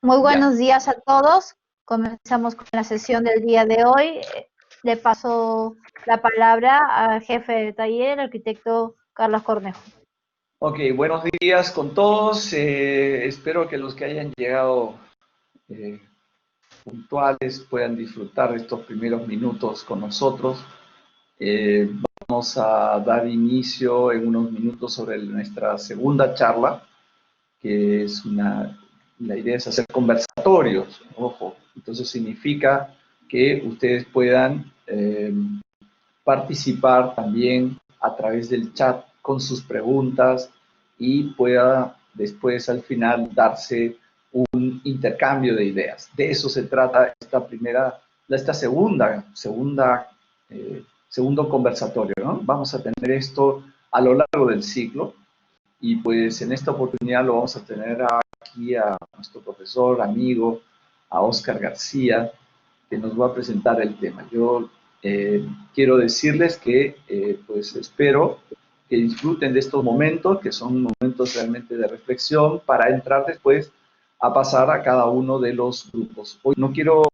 Muy Ya. buenos días a todos. Comenzamos con la sesión del día de hoy. Le paso la palabra al jefe de taller, el arquitecto Carlos Cornejo. Ok, buenos días con todos. Espero que los que hayan llegado eh, puntuales puedan disfrutar de estos primeros minutos con nosotros. Eh, Vamos a dar inicio en unos minutos sobre nuestra segunda charla, que es la idea es hacer conversatorios, ojo. Entonces significa que ustedes puedan participar también a través del chat con sus preguntas y pueda después al final darse un intercambio de ideas. De eso se trata esta segundo conversatorio, ¿no? Vamos a tener esto a lo largo del ciclo y pues en esta oportunidad lo vamos a tener aquí a nuestro profesor, amigo, a Óscar García, que nos va a presentar el tema. Yo quiero decirles que pues espero que disfruten de estos momentos, que son momentos realmente de reflexión, para entrar después a pasar a cada uno de los grupos. Hoy no quiero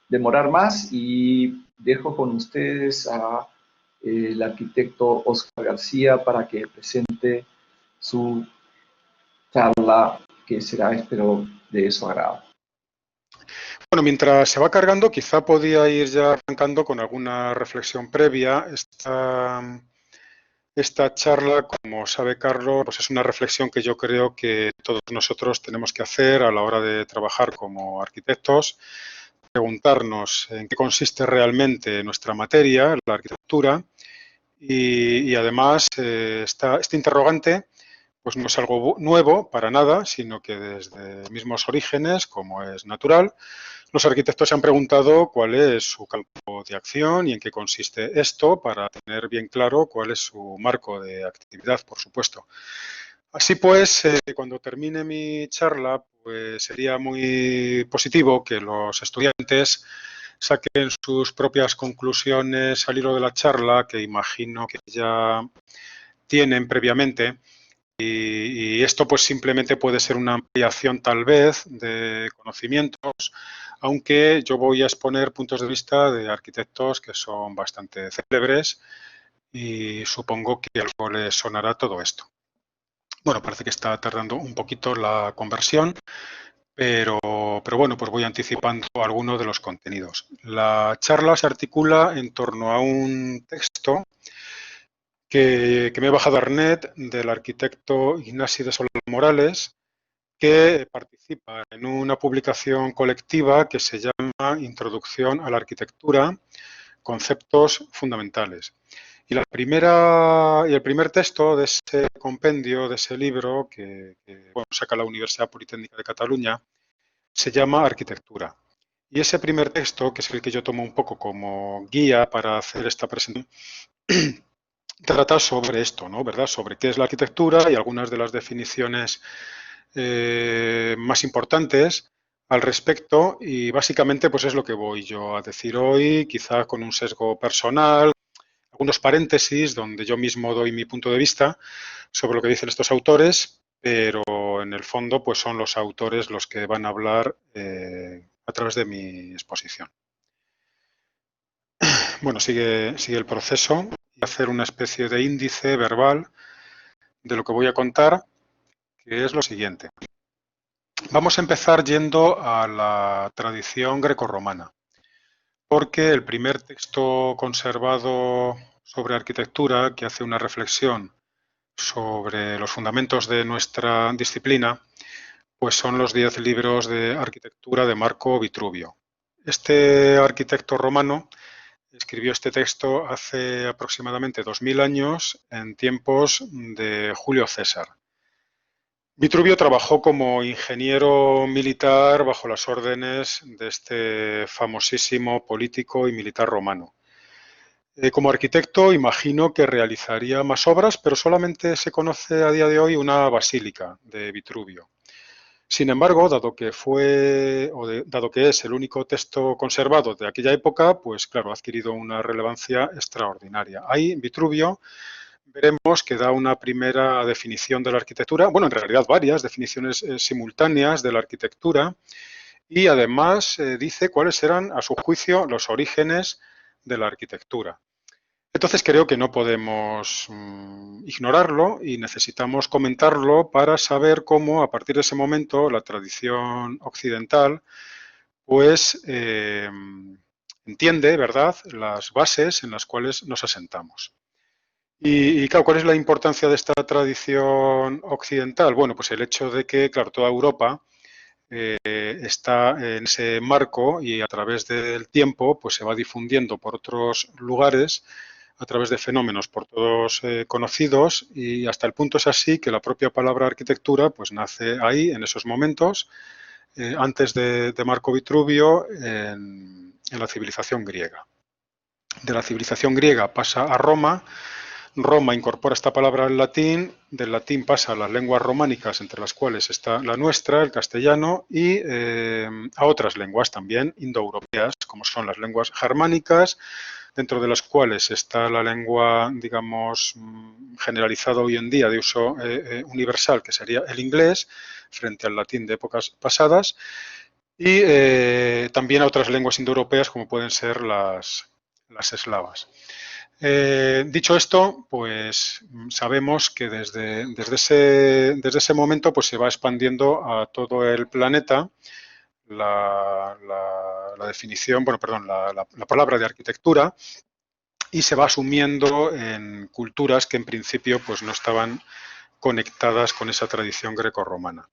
demorar más y dejo con ustedes a el arquitecto Óscar García para que presente su charla, que será, espero, de su agrado. Bueno, mientras se va cargando, quizá podía ir ya arrancando con alguna reflexión previa. Esta charla, como sabe Carlos, pues es una reflexión que yo creo que todos nosotros tenemos que hacer a la hora de trabajar como arquitectos, preguntarnos en qué consiste realmente nuestra materia, la arquitectura, y además este interrogante pues no es algo nuevo para nada, sino que desde mismos orígenes, como es natural, los arquitectos se han preguntado cuál es su campo de acción y en qué consiste esto para tener bien claro cuál es su marco de actividad, por supuesto. Así pues, cuando termine mi charla, pues sería muy positivo que los estudiantes saquen sus propias conclusiones al hilo de la charla, que imagino que ya tienen previamente. Y esto pues simplemente puede ser una ampliación tal vez de conocimientos, aunque yo voy a exponer puntos de vista de arquitectos que son bastante célebres y supongo que algo les sonará todo esto. Bueno, parece que está tardando un poquito la conversión, pero bueno, pues voy anticipando algunos de los contenidos. La charla se articula en torno a un texto que me he bajado a Arnet del arquitecto Ignasi de Solà Morales, que participa en una publicación colectiva que se llama Introducción a la Arquitectura, Conceptos Fundamentales. Y el primer texto de ese compendio, de ese libro que saca la Universidad Politécnica de Cataluña, se llama Arquitectura. Y ese primer texto, que es el que yo tomo un poco como guía para hacer esta presentación, trata sobre esto, ¿no? ¿Verdad? Sobre qué es la arquitectura y algunas de las definiciones más importantes al respecto, y básicamente pues es lo que voy yo a decir hoy, quizá con un sesgo personal, algunos paréntesis donde yo mismo doy mi punto de vista sobre lo que dicen estos autores, pero en el fondo pues son los autores los que van a hablar a través de mi exposición. Bueno, sigue el proceso y hacer una especie de índice verbal de lo que voy a contar, que es lo siguiente. Vamos a empezar yendo a la tradición grecorromana, porque el primer texto conservado sobre arquitectura, que hace una reflexión sobre los fundamentos de nuestra disciplina, pues son los 10 libros de arquitectura de Marco Vitruvio. Este arquitecto romano escribió este texto hace aproximadamente 2000 años, en tiempos de Julio César. Vitruvio trabajó como ingeniero militar bajo las órdenes de este famosísimo político y militar romano. Como arquitecto, imagino que realizaría más obras, pero solamente se conoce a día de hoy una basílica de Vitruvio. Sin embargo, dado que es el único texto conservado de aquella época, pues claro, ha adquirido una relevancia extraordinaria. Ahí Vitruvio veremos que da una primera definición de la arquitectura, bueno, en realidad varias definiciones simultáneas de la arquitectura, y además dice cuáles eran, a su juicio, los orígenes de la arquitectura. Entonces creo que no podemos ignorarlo y necesitamos comentarlo para saber cómo, a partir de ese momento, la tradición occidental pues entiende, ¿verdad?, las bases en las cuales nos asentamos. Y claro, ¿cuál es la importancia de esta tradición occidental? Bueno, pues el hecho de que, claro, toda Europa está en ese marco y a través del tiempo pues se va difundiendo por otros lugares a través de fenómenos por todos conocidos, y hasta el punto es así que la propia palabra arquitectura pues nace ahí, en esos momentos, antes de Marco Vitruvio, en la civilización griega. De la civilización griega pasa a Roma. Roma incorpora esta palabra al latín, del latín pasa a las lenguas románicas, entre las cuales está la nuestra, el castellano, y a otras lenguas también indoeuropeas, como son las lenguas germánicas, dentro de las cuales está la lengua, digamos, generalizada hoy en día de uso universal, que sería el inglés, frente al latín de épocas pasadas, y también a otras lenguas indoeuropeas, como pueden ser las eslavas. Dicho esto, pues sabemos que desde ese momento pues se va expandiendo a todo el planeta la definición, bueno, perdón, la palabra de arquitectura, y se va asumiendo en culturas que en principio pues no estaban conectadas con esa tradición grecorromana.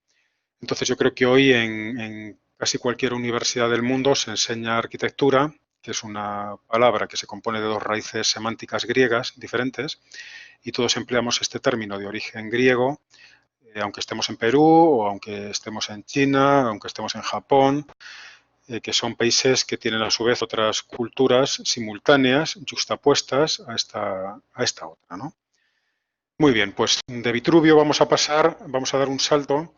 Entonces yo creo que hoy en casi cualquier universidad del mundo se enseña arquitectura, que es una palabra que se compone de dos raíces semánticas griegas diferentes, y todos empleamos este término de origen griego, aunque estemos en Perú, o aunque estemos en China, aunque estemos en Japón, que son países que tienen a su vez otras culturas simultáneas, juxtapuestas a esta otra, ¿no? Muy bien, pues de Vitruvio vamos a dar un salto.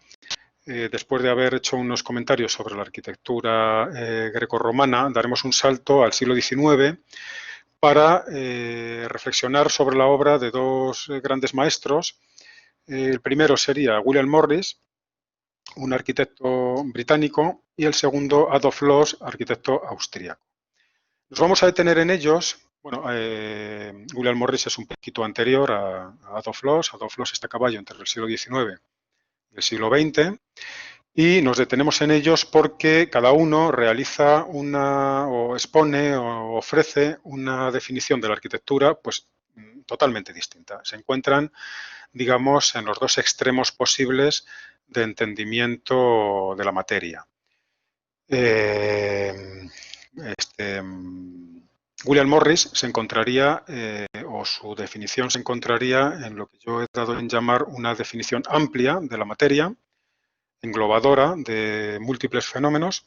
Después de haber hecho unos comentarios sobre la arquitectura grecorromana, daremos un salto al siglo XIX para reflexionar sobre la obra de dos grandes maestros. El primero sería William Morris, un arquitecto británico, y el segundo Adolf Loos, arquitecto austríaco. Nos vamos a detener en ellos. Bueno, William Morris es un poquito anterior a Adolf Loos. Adolf Loos está a caballo entre el siglo XIX y el siglo XX. Y nos detenemos en ellos porque cada uno realiza o expone o ofrece una definición de la arquitectura pues totalmente distinta. Se encuentran, digamos, en los dos extremos posibles de entendimiento de la materia. William Morris se encontraría, o su definición se encontraría en lo que yo he dado en llamar una definición amplia de la materia, englobadora de múltiples fenómenos,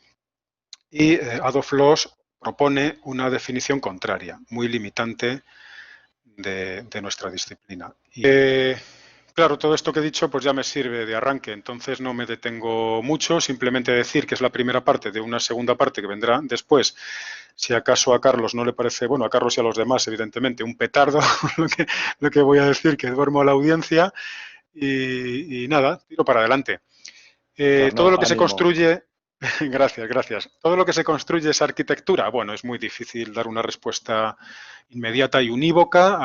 y Adolf Loos propone una definición contraria, muy limitante de nuestra disciplina. Y, claro, todo esto que he dicho pues ya me sirve de arranque, entonces no me detengo mucho, simplemente decir que es la primera parte de una segunda parte que vendrá después. Si acaso a Carlos no le parece, bueno, a Carlos y a los demás, evidentemente, un petardo lo que voy a decir, que duermo a la audiencia, y nada, tiro para adelante. Todo lo que se construye, gracias. Todo lo que se construye es arquitectura. Bueno, es muy difícil dar una respuesta inmediata y unívoca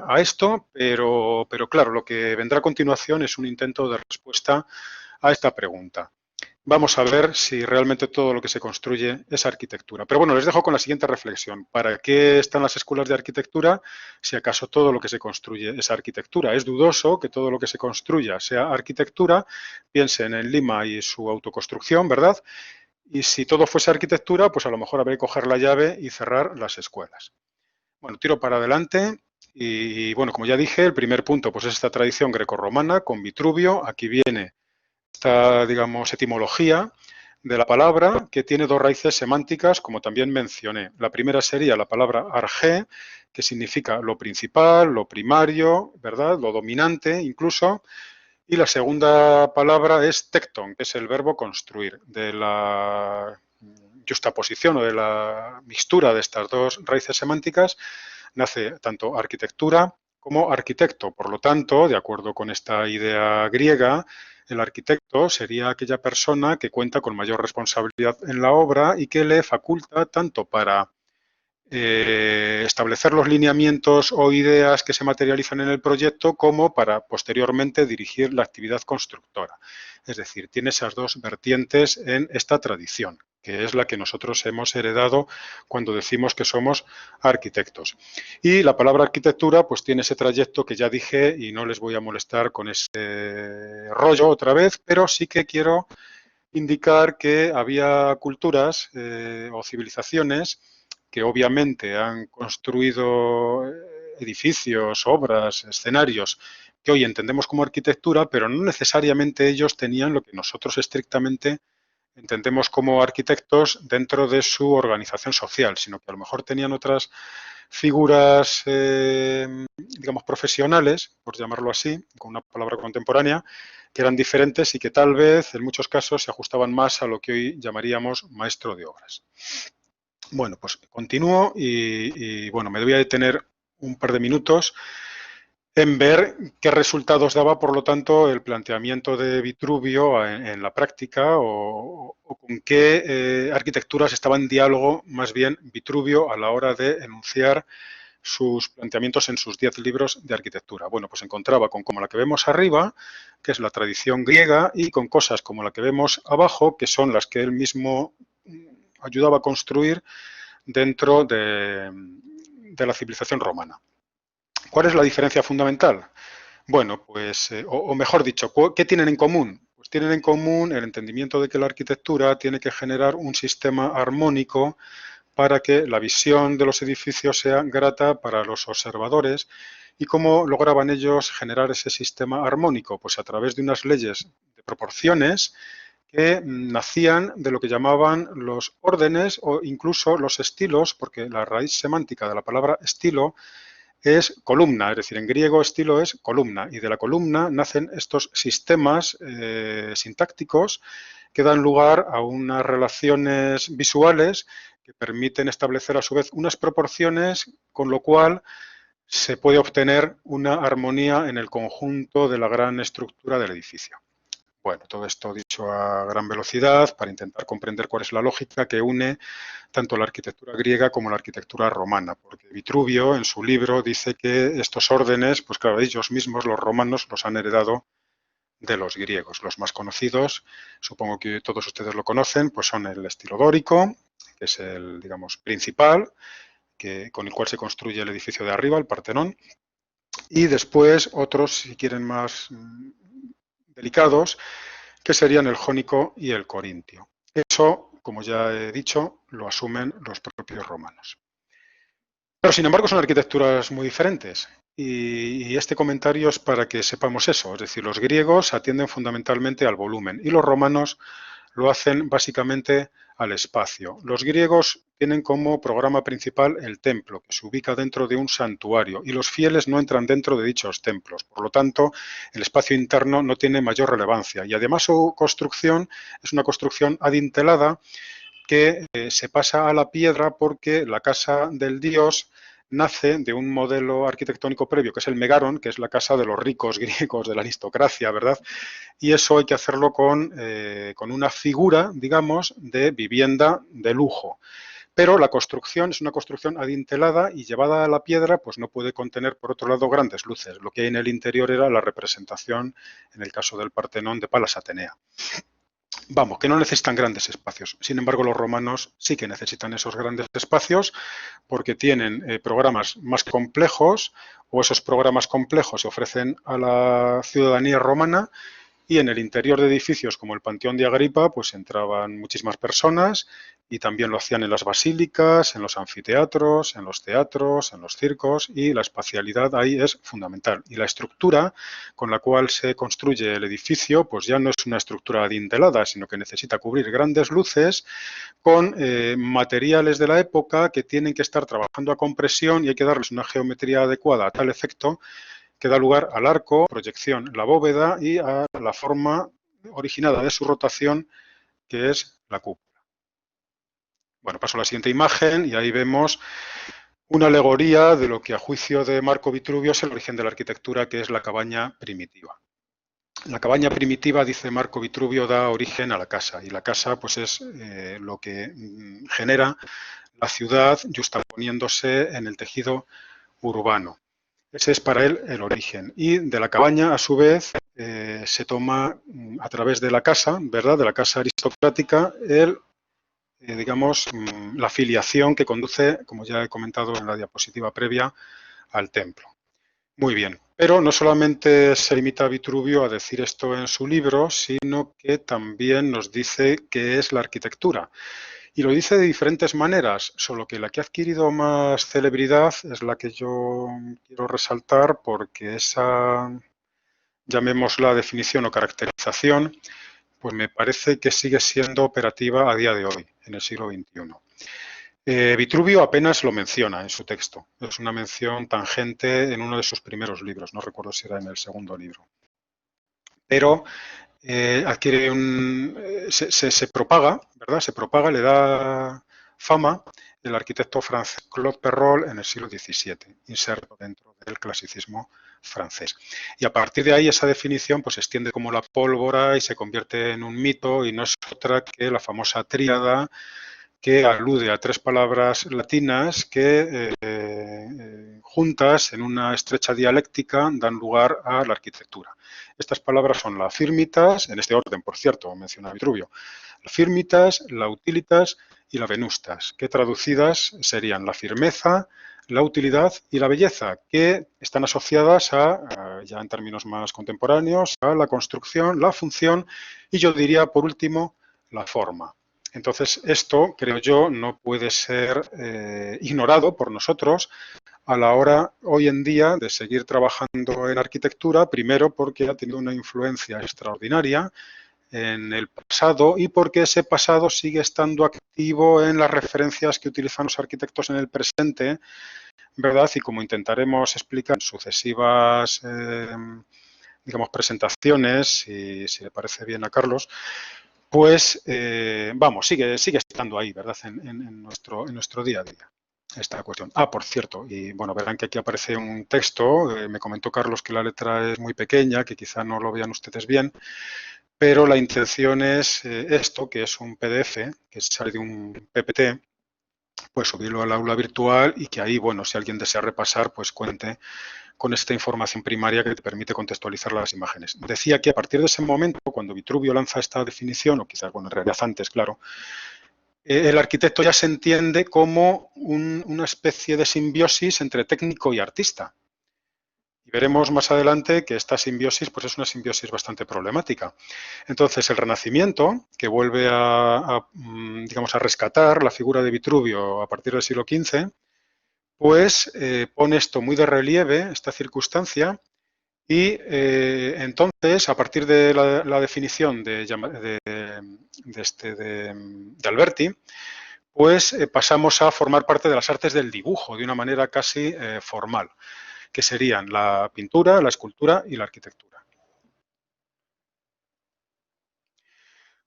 a esto, pero claro, lo que vendrá a continuación es un intento de respuesta a esta pregunta. Vamos a ver si realmente todo lo que se construye es arquitectura. Pero bueno, les dejo con la siguiente reflexión. ¿Para qué están las escuelas de arquitectura si acaso todo lo que se construye es arquitectura? Es dudoso que todo lo que se construya sea arquitectura. Piensen en Lima y su autoconstrucción, ¿verdad? Y si todo fuese arquitectura, pues a lo mejor habría que coger la llave y cerrar las escuelas. Bueno, tiro para adelante. Y bueno, como ya dije, el primer punto pues es esta tradición grecorromana con Vitruvio. Aquí viene esta, digamos, etimología de la palabra, que tiene dos raíces semánticas, como también mencioné. La primera sería la palabra arge, que significa lo principal, lo primario, ¿verdad?, lo dominante incluso. Y la segunda palabra es tecton, que es el verbo construir. De la juxtaposición o de la mixtura de estas dos raíces semánticas nace tanto arquitectura como arquitecto. Por lo tanto, de acuerdo con esta idea griega, el arquitecto sería aquella persona que cuenta con mayor responsabilidad en la obra y que le faculta tanto para establecer los lineamientos o ideas que se materializan en el proyecto como para posteriormente dirigir la actividad constructora. Es decir, tiene esas dos vertientes en esta tradición, que es la que nosotros hemos heredado cuando decimos que somos arquitectos. Y la palabra arquitectura pues tiene ese trayecto que ya dije y no les voy a molestar con ese rollo otra vez, pero sí que quiero indicar que había culturas o civilizaciones que obviamente han construido edificios, obras, escenarios que hoy entendemos como arquitectura, pero no necesariamente ellos tenían lo que nosotros estrictamente entendemos como arquitectos dentro de su organización social, sino que a lo mejor tenían otras figuras, digamos, profesionales, por llamarlo así, con una palabra contemporánea, que eran diferentes y que tal vez en muchos casos se ajustaban más a lo que hoy llamaríamos maestro de obras. Bueno, pues continúo y bueno, me voy a detener un par de minutos en ver qué resultados daba, por lo tanto, el planteamiento de Vitruvio en la práctica o con qué arquitecturas estaba en diálogo, más bien, Vitruvio a la hora de enunciar sus planteamientos en sus 10 libros de arquitectura. Bueno, pues encontraba con como la que vemos arriba, que es la tradición griega, y con cosas como la que vemos abajo, que son las que él mismo ayudaba a construir dentro de la civilización romana. ¿Cuál es la diferencia fundamental? Bueno, pues, o mejor dicho, ¿qué tienen en común? Pues tienen en común el entendimiento de que la arquitectura tiene que generar un sistema armónico para que la visión de los edificios sea grata para los observadores. ¿Y cómo lograban ellos generar ese sistema armónico? Pues a través de unas leyes de proporciones que nacían de lo que llamaban los órdenes o incluso los estilos, porque la raíz semántica de la palabra estilo es columna, es decir, en griego estilo es columna, y de la columna nacen estos sistemas sintácticos que dan lugar a unas relaciones visuales que permiten establecer a su vez unas proporciones, con lo cual se puede obtener una armonía en el conjunto de la gran estructura del edificio. Bueno, todo esto dicho a gran velocidad para intentar comprender cuál es la lógica que une tanto la arquitectura griega como la arquitectura romana, porque Vitruvio en su libro dice que estos órdenes, pues claro, ellos mismos, los romanos, los han heredado de los griegos. Los más conocidos, supongo que todos ustedes lo conocen, pues son el estilo dórico, que es el, digamos, principal, con el cual se construye el edificio de arriba, el Partenón, y después otros, si quieren más delicados, que serían el jónico y el corintio. Eso, como ya he dicho, lo asumen los propios romanos. Pero, sin embargo, son arquitecturas muy diferentes. Y este comentario es para que sepamos eso. Es decir, los griegos atienden fundamentalmente al volumen y los romanos lo hacen básicamente al espacio. Los griegos tienen como programa principal el templo, que se ubica dentro de un santuario, y los fieles no entran dentro de dichos templos. Por lo tanto, el espacio interno no tiene mayor relevancia. Y además su construcción es una construcción adintelada que se pasa a la piedra porque la casa del dios nace de un modelo arquitectónico previo, que es el megaron, que es la casa de los ricos griegos, de la aristocracia, ¿verdad? Y eso hay que hacerlo con una figura, digamos, de vivienda de lujo. Pero la construcción es una construcción adintelada y llevada a la piedra, pues no puede contener, por otro lado, grandes luces. Lo que hay en el interior era la representación, en el caso del Partenón, de Palas Atenea. Vamos, que no necesitan grandes espacios. Sin embargo, los romanos sí que necesitan esos grandes espacios porque tienen programas más complejos, o esos programas complejos se ofrecen a la ciudadanía romana, y en el interior de edificios como el Panteón de Agripa pues entraban muchísimas personas, y también lo hacían en las basílicas, en los anfiteatros, en los teatros, en los circos, y la espacialidad ahí es fundamental. Y la estructura con la cual se construye el edificio pues ya no es una estructura adintelada, sino que necesita cubrir grandes luces con materiales de la época que tienen que estar trabajando a compresión, y hay que darles una geometría adecuada a tal efecto que da lugar al arco, proyección, la bóveda y a la forma originada de su rotación, que es la cúpula. Bueno, paso a la siguiente imagen y ahí vemos una alegoría de lo que a juicio de Marco Vitruvio es el origen de la arquitectura, que es la cabaña primitiva. La cabaña primitiva, dice Marco Vitruvio, da origen a la casa, y la casa pues es lo que genera la ciudad justaponiéndose en el tejido urbano. Ese es para él el origen. Y de la cabaña, a su vez, se toma a través de la casa, ¿verdad?, de la casa aristocrática, digamos, la filiación que conduce, como ya he comentado en la diapositiva previa, al templo. Muy bien, pero no solamente se limita Vitruvio a decir esto en su libro, sino que también nos dice qué es la arquitectura. Y lo dice de diferentes maneras, solo que la que ha adquirido más celebridad es la que yo quiero resaltar porque esa, llamémosla definición o caracterización, pues me parece que sigue siendo operativa a día de hoy, en el siglo XXI. Vitruvio apenas lo menciona en su texto. Es una mención tangente en uno de sus primeros libros, no recuerdo si era en el segundo libro. Pero adquiere se propaga, ¿verdad? Se propaga, le da fama el arquitecto francés Claude Perrault en el siglo XVII, inserto dentro del clasicismo francés. Y a partir de ahí esa definición pues se extiende como la pólvora y se convierte en un mito y no es otra que la famosa tríada que alude a tres palabras latinas que juntas en una estrecha dialéctica dan lugar a la arquitectura. Estas palabras son la firmitas, en este orden, por cierto, menciona Vitruvio, la firmitas, la utilitas y la venustas, que traducidas serían la firmeza, la utilidad y la belleza, que están asociadas a, ya en términos más contemporáneos, a la construcción, la función y yo diría, por último, la forma. Entonces, esto, creo yo, no puede ser ignorado por nosotros a la hora, hoy en día, de seguir trabajando en arquitectura, primero porque ha tenido una influencia extraordinaria en el pasado y porque ese pasado sigue estando activo en las referencias que utilizan los arquitectos en el presente, ¿verdad? Y como intentaremos explicar en sucesivas, digamos, presentaciones, si le parece bien a Carlos, pues, vamos, sigue estando ahí, ¿verdad?, en nuestro día a día, esta cuestión. Ah, por cierto, y bueno, verán que aquí aparece un texto, me comentó Carlos que la letra es muy pequeña, que quizá no lo vean ustedes bien, pero la intención es esto, que es un PDF, que sale de un PPT, pues subirlo al aula virtual y que ahí, bueno, si alguien desea repasar, pues cuente con esta información primaria que te permite contextualizar las imágenes. Decía que a partir de ese momento, cuando Vitruvio lanza esta definición, o quizás, bueno, en realidad antes, claro, el arquitecto ya se entiende como una especie de simbiosis entre técnico y artista. Y veremos más adelante que esta simbiosis pues es una simbiosis bastante problemática. Entonces, el Renacimiento, que vuelve digamos, a rescatar la figura de Vitruvio a partir del siglo XV, pues pone esto muy de relieve, esta circunstancia, y entonces, a partir de la definición de Alberti, pues pasamos a formar parte de las artes del dibujo de una manera casi formal, que serían la pintura, la escultura y la arquitectura.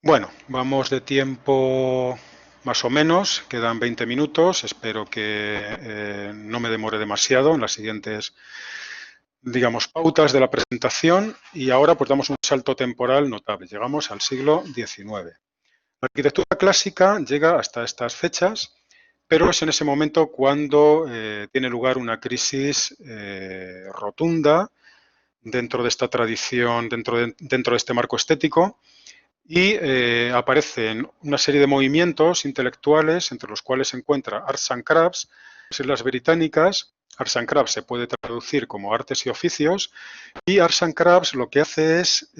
Bueno, vamos de tiempo más o menos, quedan 20 minutos, espero que no me demore demasiado en las siguientes, digamos, pautas de la presentación y ahora pues damos un salto temporal notable, llegamos al siglo XIX. La arquitectura clásica llega hasta estas fechas, pero es en ese momento cuando tiene lugar una crisis rotunda dentro de esta tradición, dentro de este marco estético, y aparecen una serie de movimientos intelectuales, entre los cuales se encuentra Arts and Crafts, las Islas Británicas. Arts and Crafts se puede traducir como artes y oficios, y Arts and Crafts lo que hace es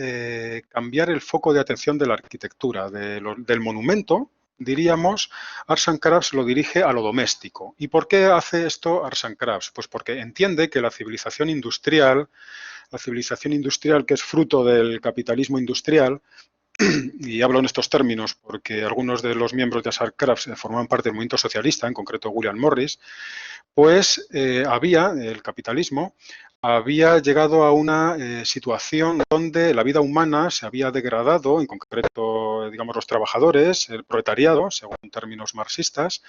cambiar el foco de atención de la arquitectura, del monumento, diríamos. Arts and Crafts lo dirige a lo doméstico. ¿Y por qué hace esto Arts and Crafts? Pues porque entiende que la civilización industrial que es fruto del capitalismo industrial, y hablo en estos términos porque algunos de los miembros de Arts and Crafts forman parte del movimiento socialista, en concreto William Morris, pues el capitalismo había llegado a una situación donde la vida humana se había degradado, en concreto, digamos, los trabajadores, el proletariado, según términos marxistas,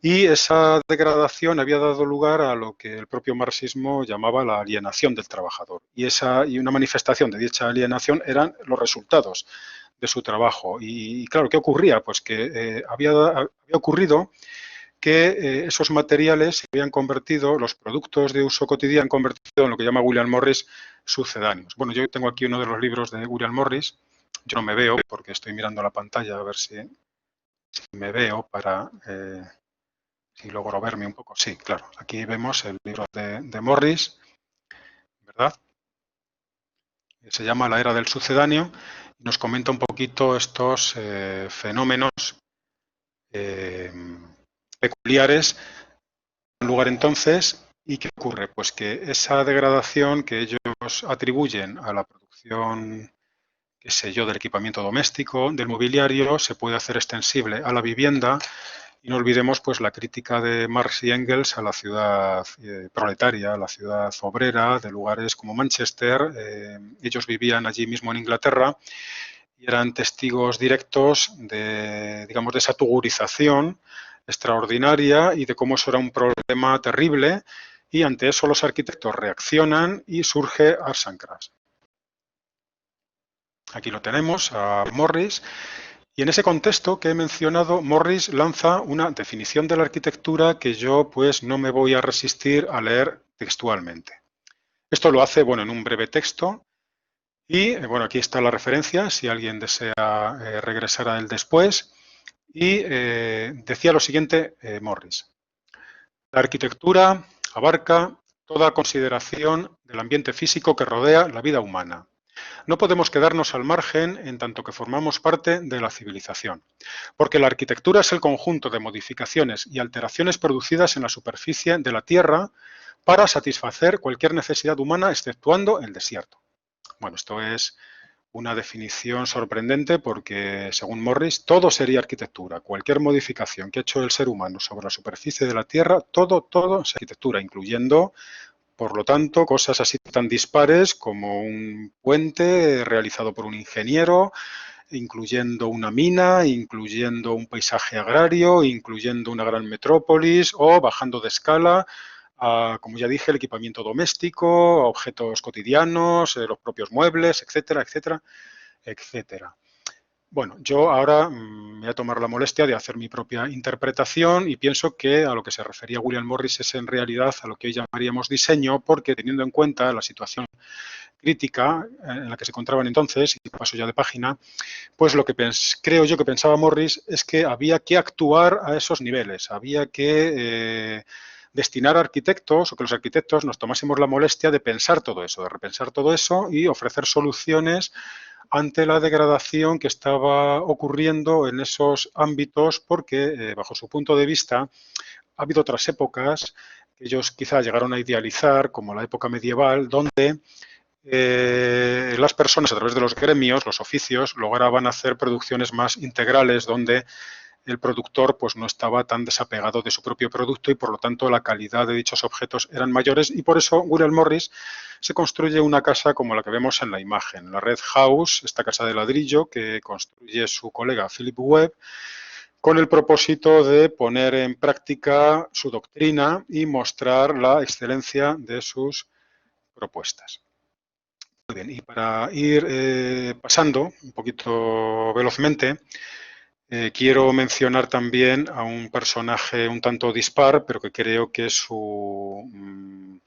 y esa degradación había dado lugar a lo que el propio marxismo llamaba la alienación del trabajador. Y una manifestación de dicha alienación eran los resultados de su trabajo. Y claro, ¿qué ocurría? Pues que había ocurrido que esos materiales se habían convertido, los productos de uso cotidiano, han convertido en lo que llama William Morris sucedáneos. Bueno, yo tengo aquí uno de los libros de William Morris. Yo no me veo porque estoy mirando la pantalla a ver si me veo para... si logro verme un poco. Sí, claro. Aquí vemos el libro de Morris, ¿verdad? Se llama La era del sucedáneo y nos comenta un poquito estos fenómenos peculiares en lugar entonces. ¿Y qué ocurre? Pues que esa degradación que ellos atribuyen a la producción, qué sé yo, del equipamiento doméstico, del mobiliario, se puede hacer extensible a la vivienda. Y no olvidemos pues la crítica de Marx y Engels a la ciudad proletaria, a la ciudad obrera, de lugares como Manchester. Ellos vivían allí mismo en Inglaterra y eran testigos directos de, digamos, de esa tugurización extraordinaria y de cómo eso era un problema terrible, y ante eso los arquitectos reaccionan y surge Arts and Crafts. Aquí lo tenemos, a Morris. Y en ese contexto que he mencionado, Morris lanza una definición de la arquitectura que yo pues no me voy a resistir a leer textualmente. Esto lo hace, bueno, en un breve texto y, bueno, aquí está la referencia, si alguien desea regresar a él después. Y decía lo siguiente Morris: la arquitectura abarca toda consideración del ambiente físico que rodea la vida humana. No podemos quedarnos al margen en tanto que formamos parte de la civilización, porque la arquitectura es el conjunto de modificaciones y alteraciones producidas en la superficie de la Tierra para satisfacer cualquier necesidad humana, exceptuando el desierto. Bueno, esto es una definición sorprendente porque, según Morris, todo sería arquitectura. Cualquier modificación que ha hecho el ser humano sobre la superficie de la Tierra, todo es arquitectura, incluyendo, por lo tanto, cosas así tan dispares como un puente realizado por un ingeniero, incluyendo una mina, incluyendo un paisaje agrario, incluyendo una gran metrópolis o, bajando de escala, como ya dije, el equipamiento doméstico, objetos cotidianos, los propios muebles, etcétera, etcétera, etcétera. Bueno, yo ahora me voy a tomar la molestia de hacer mi propia interpretación y pienso que a lo que se refería William Morris es en realidad a lo que hoy llamaríamos diseño, porque teniendo en cuenta la situación crítica en la que se encontraban entonces, y paso ya de página, pues lo que creo yo que pensaba Morris es que había que actuar a esos niveles, había que destinar a arquitectos, o que los arquitectos nos tomásemos la molestia de pensar todo eso, de repensar todo eso y ofrecer soluciones ante la degradación que estaba ocurriendo en esos ámbitos, porque, bajo su punto de vista, ha habido otras épocas que ellos quizá llegaron a idealizar, como la época medieval, donde las personas, a través de los gremios, los oficios, lograban hacer producciones más integrales, donde el productor pues no estaba tan desapegado de su propio producto y por lo tanto la calidad de dichos objetos eran mayores, y por eso William Morris se construye una casa como la que vemos en la imagen, la Red House, esta casa de ladrillo que construye su colega Philip Webb, con el propósito de poner en práctica su doctrina y mostrar la excelencia de sus propuestas. Muy bien, y para ir pasando un poquito velozmente, quiero mencionar también a un personaje un tanto dispar, pero que creo que su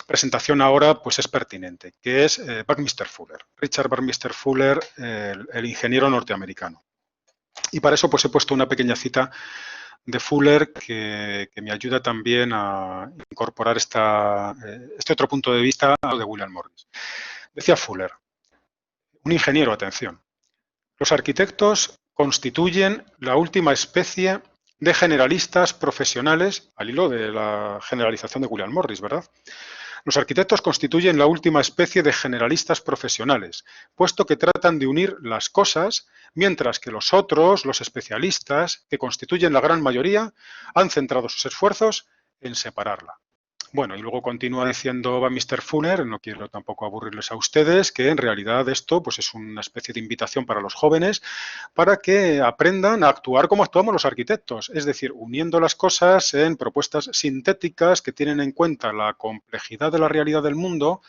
presentación ahora pues es pertinente, que es Buckminster Fuller, Richard Buckminster Fuller, el ingeniero norteamericano. Y para eso pues he puesto una pequeña cita de Fuller que me ayuda también a incorporar este otro punto de vista a lo de William Morris. Decía Fuller, un ingeniero, atención: los arquitectos constituyen la última especie de generalistas profesionales, al hilo de la generalización de William Morris, ¿verdad? Los arquitectos constituyen la última especie de generalistas profesionales, puesto que tratan de unir las cosas, mientras que los otros, los especialistas, que constituyen la gran mayoría, han centrado sus esfuerzos en separarla. Bueno, y luego continúa diciendo va Mr. Fuller, no quiero tampoco aburrirles a ustedes, que en realidad esto pues es una especie de invitación para los jóvenes para que aprendan a actuar como actuamos los arquitectos, es decir, uniendo las cosas en propuestas sintéticas que tienen en cuenta la complejidad de la realidad del mundo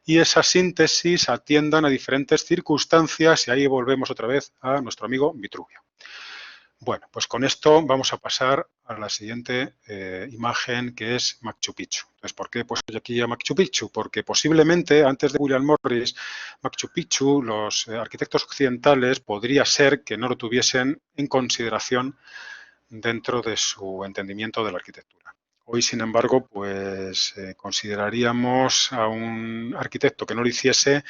y esa síntesis atiendan a diferentes circunstancias y ahí volvemos otra vez a nuestro amigo Vitruvio. Bueno, pues con esto vamos a pasar a la siguiente imagen, que es Machu Picchu. Entonces, ¿por qué he puesto aquí a Machu Picchu? Porque posiblemente antes de William Morris, Machu Picchu, los arquitectos occidentales podría ser que no lo tuviesen en consideración dentro de su entendimiento de la arquitectura. Hoy, sin embargo, pues consideraríamos a un arquitecto que no lo hiciese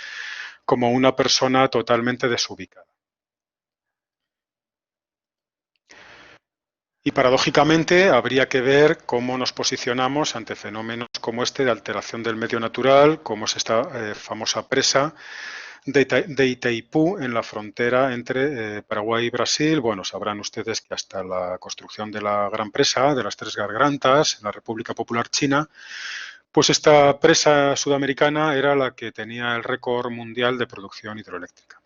como una persona totalmente desubicada. Y paradójicamente habría que ver cómo nos posicionamos ante fenómenos como este de alteración del medio natural, como es esta famosa presa de Itaipú en la frontera entre Paraguay y Brasil. Bueno, sabrán ustedes que hasta la construcción de la gran presa, de las Tres Gargantas, en la República Popular China, pues esta presa sudamericana era la que tenía el récord mundial de producción hidroeléctrica.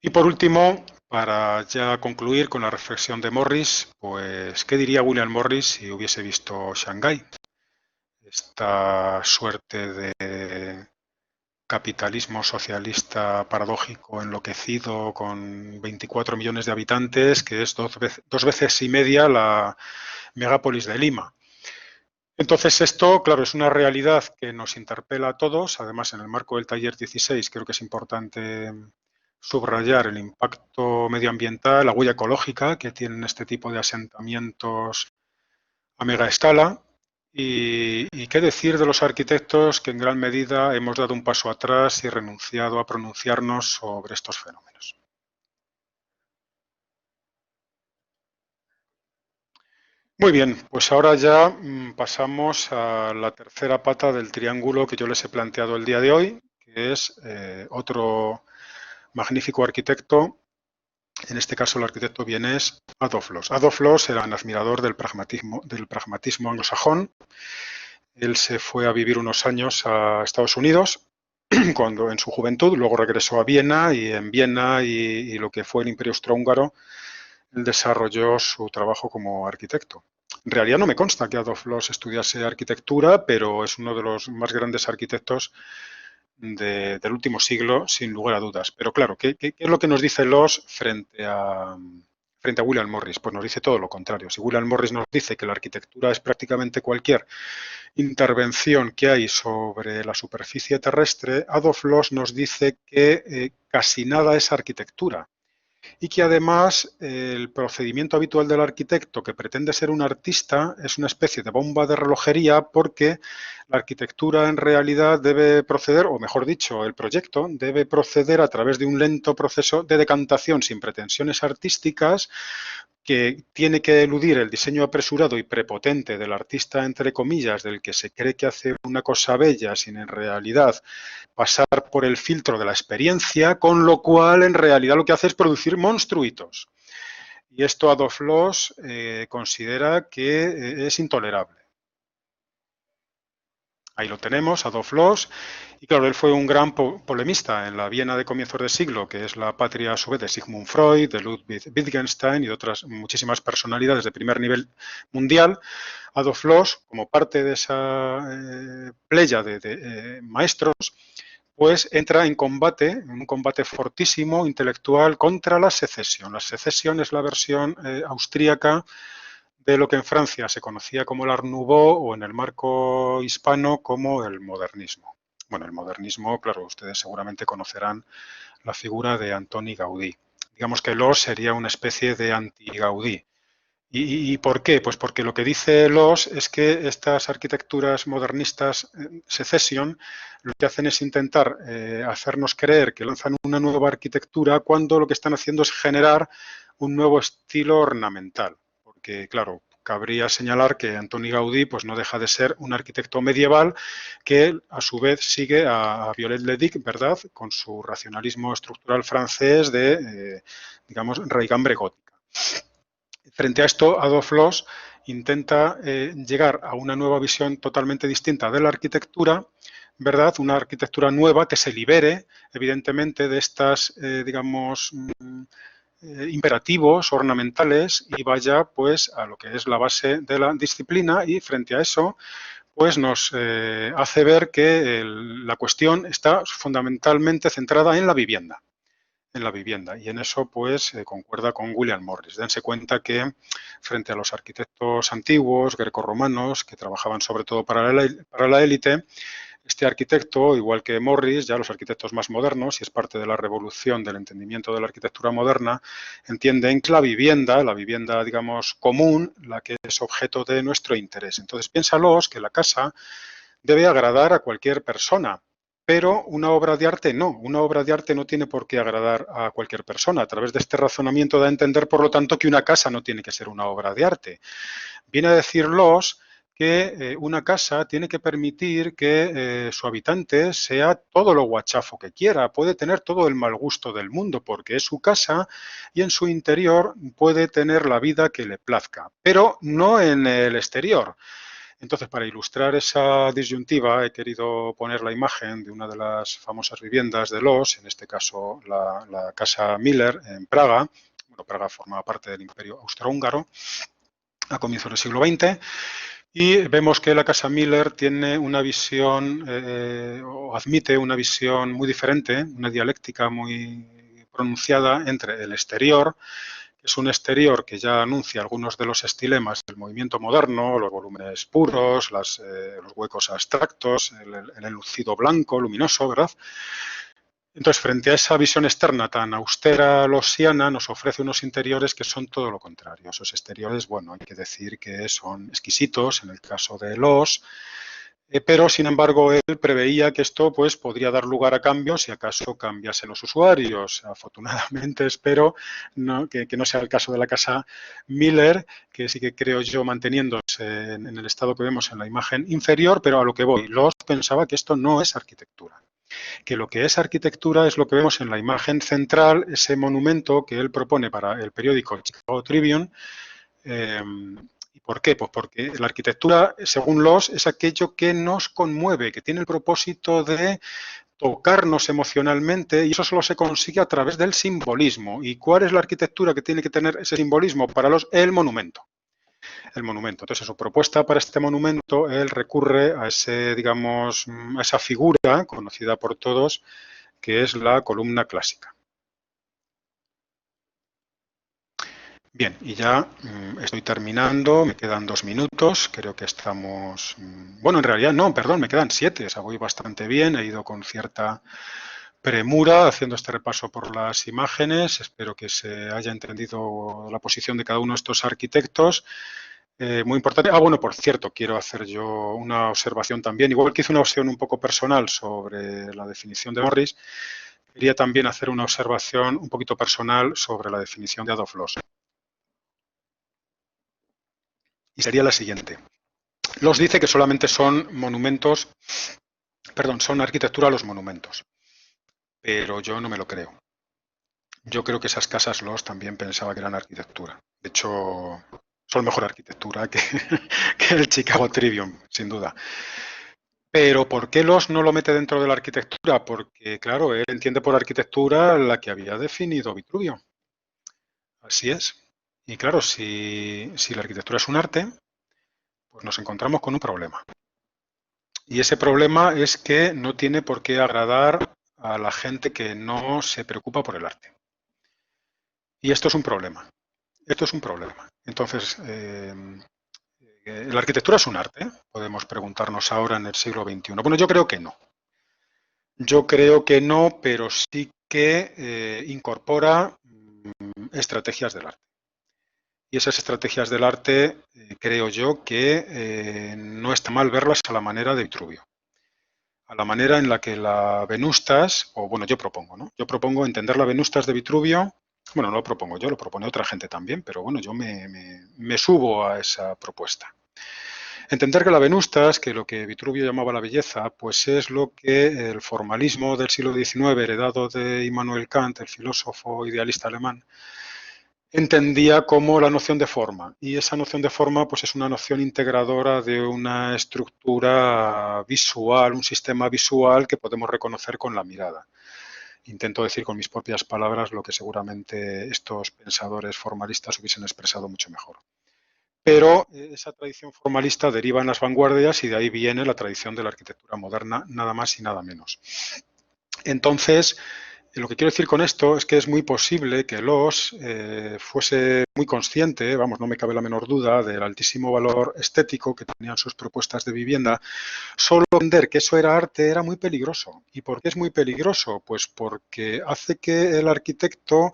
Y por último, para ya concluir con la reflexión de Morris, pues, ¿qué diría William Morris si hubiese visto Shanghái? Esta suerte de capitalismo socialista paradójico enloquecido con 24 millones de habitantes, que es dos veces y media la megápolis de Lima. Entonces esto, claro, es una realidad que nos interpela a todos. Además, en el marco del taller 16 creo que es importante subrayar el impacto medioambiental, la huella ecológica que tienen este tipo de asentamientos a mega escala. Y qué decir de los arquitectos que en gran medida hemos dado un paso atrás y renunciado a pronunciarnos sobre estos fenómenos. Muy bien, pues ahora ya pasamos a la tercera pata del triángulo que yo les he planteado el día de hoy, que es otro magnífico arquitecto, en este caso el arquitecto vienés Adolf Loos. Adolf Loos era un admirador del pragmatismo anglosajón. Él se fue a vivir unos años a Estados Unidos cuando en su juventud, luego regresó a Viena y en Viena y lo que fue el Imperio Austrohúngaro, él desarrolló su trabajo como arquitecto. En realidad no me consta que Adolf Loos estudiase arquitectura, pero es uno de los más grandes arquitectos del último siglo, sin lugar a dudas. Pero claro, ¿qué es lo que nos dice Loos frente a William Morris? Pues nos dice todo lo contrario. Si William Morris nos dice que la arquitectura es prácticamente cualquier intervención que hay sobre la superficie terrestre, Adolf Loos nos dice que casi nada es arquitectura y que además el procedimiento habitual del arquitecto que pretende ser un artista es una especie de bomba de relojería porque la arquitectura en realidad debe proceder, o mejor dicho, el proyecto debe proceder a través de un lento proceso de decantación sin pretensiones artísticas que tiene que eludir el diseño apresurado y prepotente del artista, entre comillas, del que se cree que hace una cosa bella sin en realidad pasar por el filtro de la experiencia, con lo cual en realidad lo que hace es producir monstruitos. Y esto Adolf Loos considera que es intolerable. Ahí lo tenemos, Adolf Loos, y claro, él fue un gran polemista en la Viena de comienzos de siglo, que es la patria a su vez de Sigmund Freud, de Ludwig Wittgenstein y de otras muchísimas personalidades de primer nivel mundial. Adolf Loos, como parte de esa playa de maestros, pues entra en un combate fortísimo, intelectual, contra la secesión. La secesión es la versión austríaca de lo que en Francia se conocía como el Art Nouveau o en el marco hispano como el modernismo. Bueno, el modernismo, claro, ustedes seguramente conocerán la figura de Antoni Gaudí. Digamos que Loos sería una especie de anti-Gaudí. ¿Y por qué? Pues porque lo que dice Loos es que estas arquitecturas modernistas secession lo que hacen es intentar hacernos creer que lanzan una nueva arquitectura cuando lo que están haciendo es generar un nuevo estilo ornamental. Porque, claro, cabría señalar que Antoni Gaudí pues, no deja de ser un arquitecto medieval que a su vez sigue a Viollet-le-Duc, ¿verdad?, con su racionalismo estructural francés de, digamos, raigambre gótica. Frente a esto, Adolf Loos intenta llegar a una nueva visión totalmente distinta de la arquitectura, ¿verdad? Una arquitectura nueva que se libere, evidentemente, de estas, digamos, imperativos ornamentales y vaya, pues, a lo que es la base de la disciplina, y frente a eso, pues nos hace ver que la cuestión está fundamentalmente centrada en la vivienda. Y en eso pues concuerda con William Morris. Dense cuenta que frente a los arquitectos antiguos, grecorromanos, que trabajaban sobre todo para la élite, este arquitecto, igual que Morris, ya los arquitectos más modernos, y es parte de la revolución del entendimiento de la arquitectura moderna, entienden que la vivienda, digamos, común, la que es objeto de nuestro interés. Entonces, piénsalos que la casa debe agradar a cualquier persona, pero una obra de arte no. Una obra de arte no tiene por qué agradar a cualquier persona. A través de este razonamiento da a entender, por lo tanto, que una casa no tiene que ser una obra de arte. Viene a decirlos que una casa tiene que permitir que su habitante sea todo lo guachafo que quiera, puede tener todo el mal gusto del mundo porque es su casa y en su interior puede tener la vida que le plazca, pero no en el exterior. Entonces, para ilustrar esa disyuntiva, he querido poner la imagen de una de las famosas viviendas de Loss, en este caso la Casa Miller en Praga. Bueno, Praga formaba parte del Imperio Austrohúngaro a comienzos del siglo XX. Y vemos que la Casa Miller tiene una visión, o admite una visión muy diferente, una dialéctica muy pronunciada entre el exterior, que es un exterior que ya anuncia algunos de los estilemas del movimiento moderno, los volúmenes puros, los huecos abstractos, el enlucido blanco, luminoso, ¿verdad? Entonces, frente a esa visión externa tan austera losiana, nos ofrece unos interiores que son todo lo contrario. Esos exteriores, bueno, hay que decir que son exquisitos en el caso de Loss, pero sin embargo él preveía que esto pues podría dar lugar a cambios si acaso cambiasen los usuarios. Afortunadamente espero que no sea el caso de la Casa Miller, que sí que creo yo manteniéndose en el estado que vemos en la imagen inferior, pero a lo que voy, Loss pensaba que esto no es arquitectura. Que lo que es arquitectura es lo que vemos en la imagen central, ese monumento que él propone para el periódico Chicago Tribune. ¿Y por qué? Pues porque la arquitectura, según Loss, es aquello que nos conmueve, que tiene el propósito de tocarnos emocionalmente, y eso solo se consigue a través del simbolismo. ¿Y cuál es la arquitectura que tiene que tener ese simbolismo? Para Loss, el monumento. El monumento. Entonces, su propuesta para este monumento, él recurre a ese, digamos, a esa figura conocida por todos, que es la columna clásica. Bien, y ya estoy terminando, me quedan 2 minutos, creo que estamos... Bueno, en realidad no, perdón, me quedan 7, o sea, voy bastante bien, he ido con cierta premura haciendo este repaso por las imágenes, espero que se haya entendido la posición de cada uno de estos arquitectos. Muy importante. Bueno, por cierto, quiero hacer yo una observación también. Igual que hice una observación un poco personal sobre la definición de Morris, quería también hacer una observación un poquito personal sobre la definición de Adolf Loss. Y sería la siguiente. Loss dice que solamente son monumentos, perdón, son arquitectura los monumentos. Pero yo no me lo creo. Yo creo que esas casas Loss también pensaba que eran arquitectura. De hecho, son mejor arquitectura que el Chicago Tribune, sin duda. Pero ¿por qué Loss no lo mete dentro de la arquitectura? Porque, claro, él entiende por arquitectura la que había definido Vitruvio. Así es. Y claro, si la arquitectura es un arte, pues nos encontramos con un problema. Y ese problema es que no tiene por qué agradar a la gente que no se preocupa por el arte. Y esto es un problema. Esto es un problema. Entonces, ¿la arquitectura es un arte? Podemos preguntarnos ahora en el siglo XXI. Bueno, yo creo que no. Yo creo que no, pero sí que incorpora estrategias del arte. Y esas estrategias del arte, creo yo, que no está mal verlas a la manera de Vitruvio. A la manera en la que la Venustas, o bueno, yo propongo, ¿no? Yo propongo entender la Venustas de Vitruvio. Bueno, no lo propongo yo, lo propone otra gente también, pero bueno, yo me subo a esa propuesta. Entender que la Venustas, que lo que Vitruvio llamaba la belleza, pues es lo que el formalismo del siglo XIX, heredado de Immanuel Kant, el filósofo idealista alemán, entendía como la noción de forma. Y esa noción de forma pues es una noción integradora de una estructura visual, un sistema visual que podemos reconocer con la mirada. Intento decir con mis propias palabras lo que seguramente estos pensadores formalistas hubiesen expresado mucho mejor. Pero esa tradición formalista deriva en las vanguardias y de ahí viene la tradición de la arquitectura moderna, nada más y nada menos. Entonces, lo que quiero decir con esto es que es muy posible que Loos fuese muy consciente, vamos, no me cabe la menor duda, del altísimo valor estético que tenían sus propuestas de vivienda. Solo entender que eso era arte era muy peligroso. ¿Y por qué es muy peligroso? Pues porque hace que el arquitecto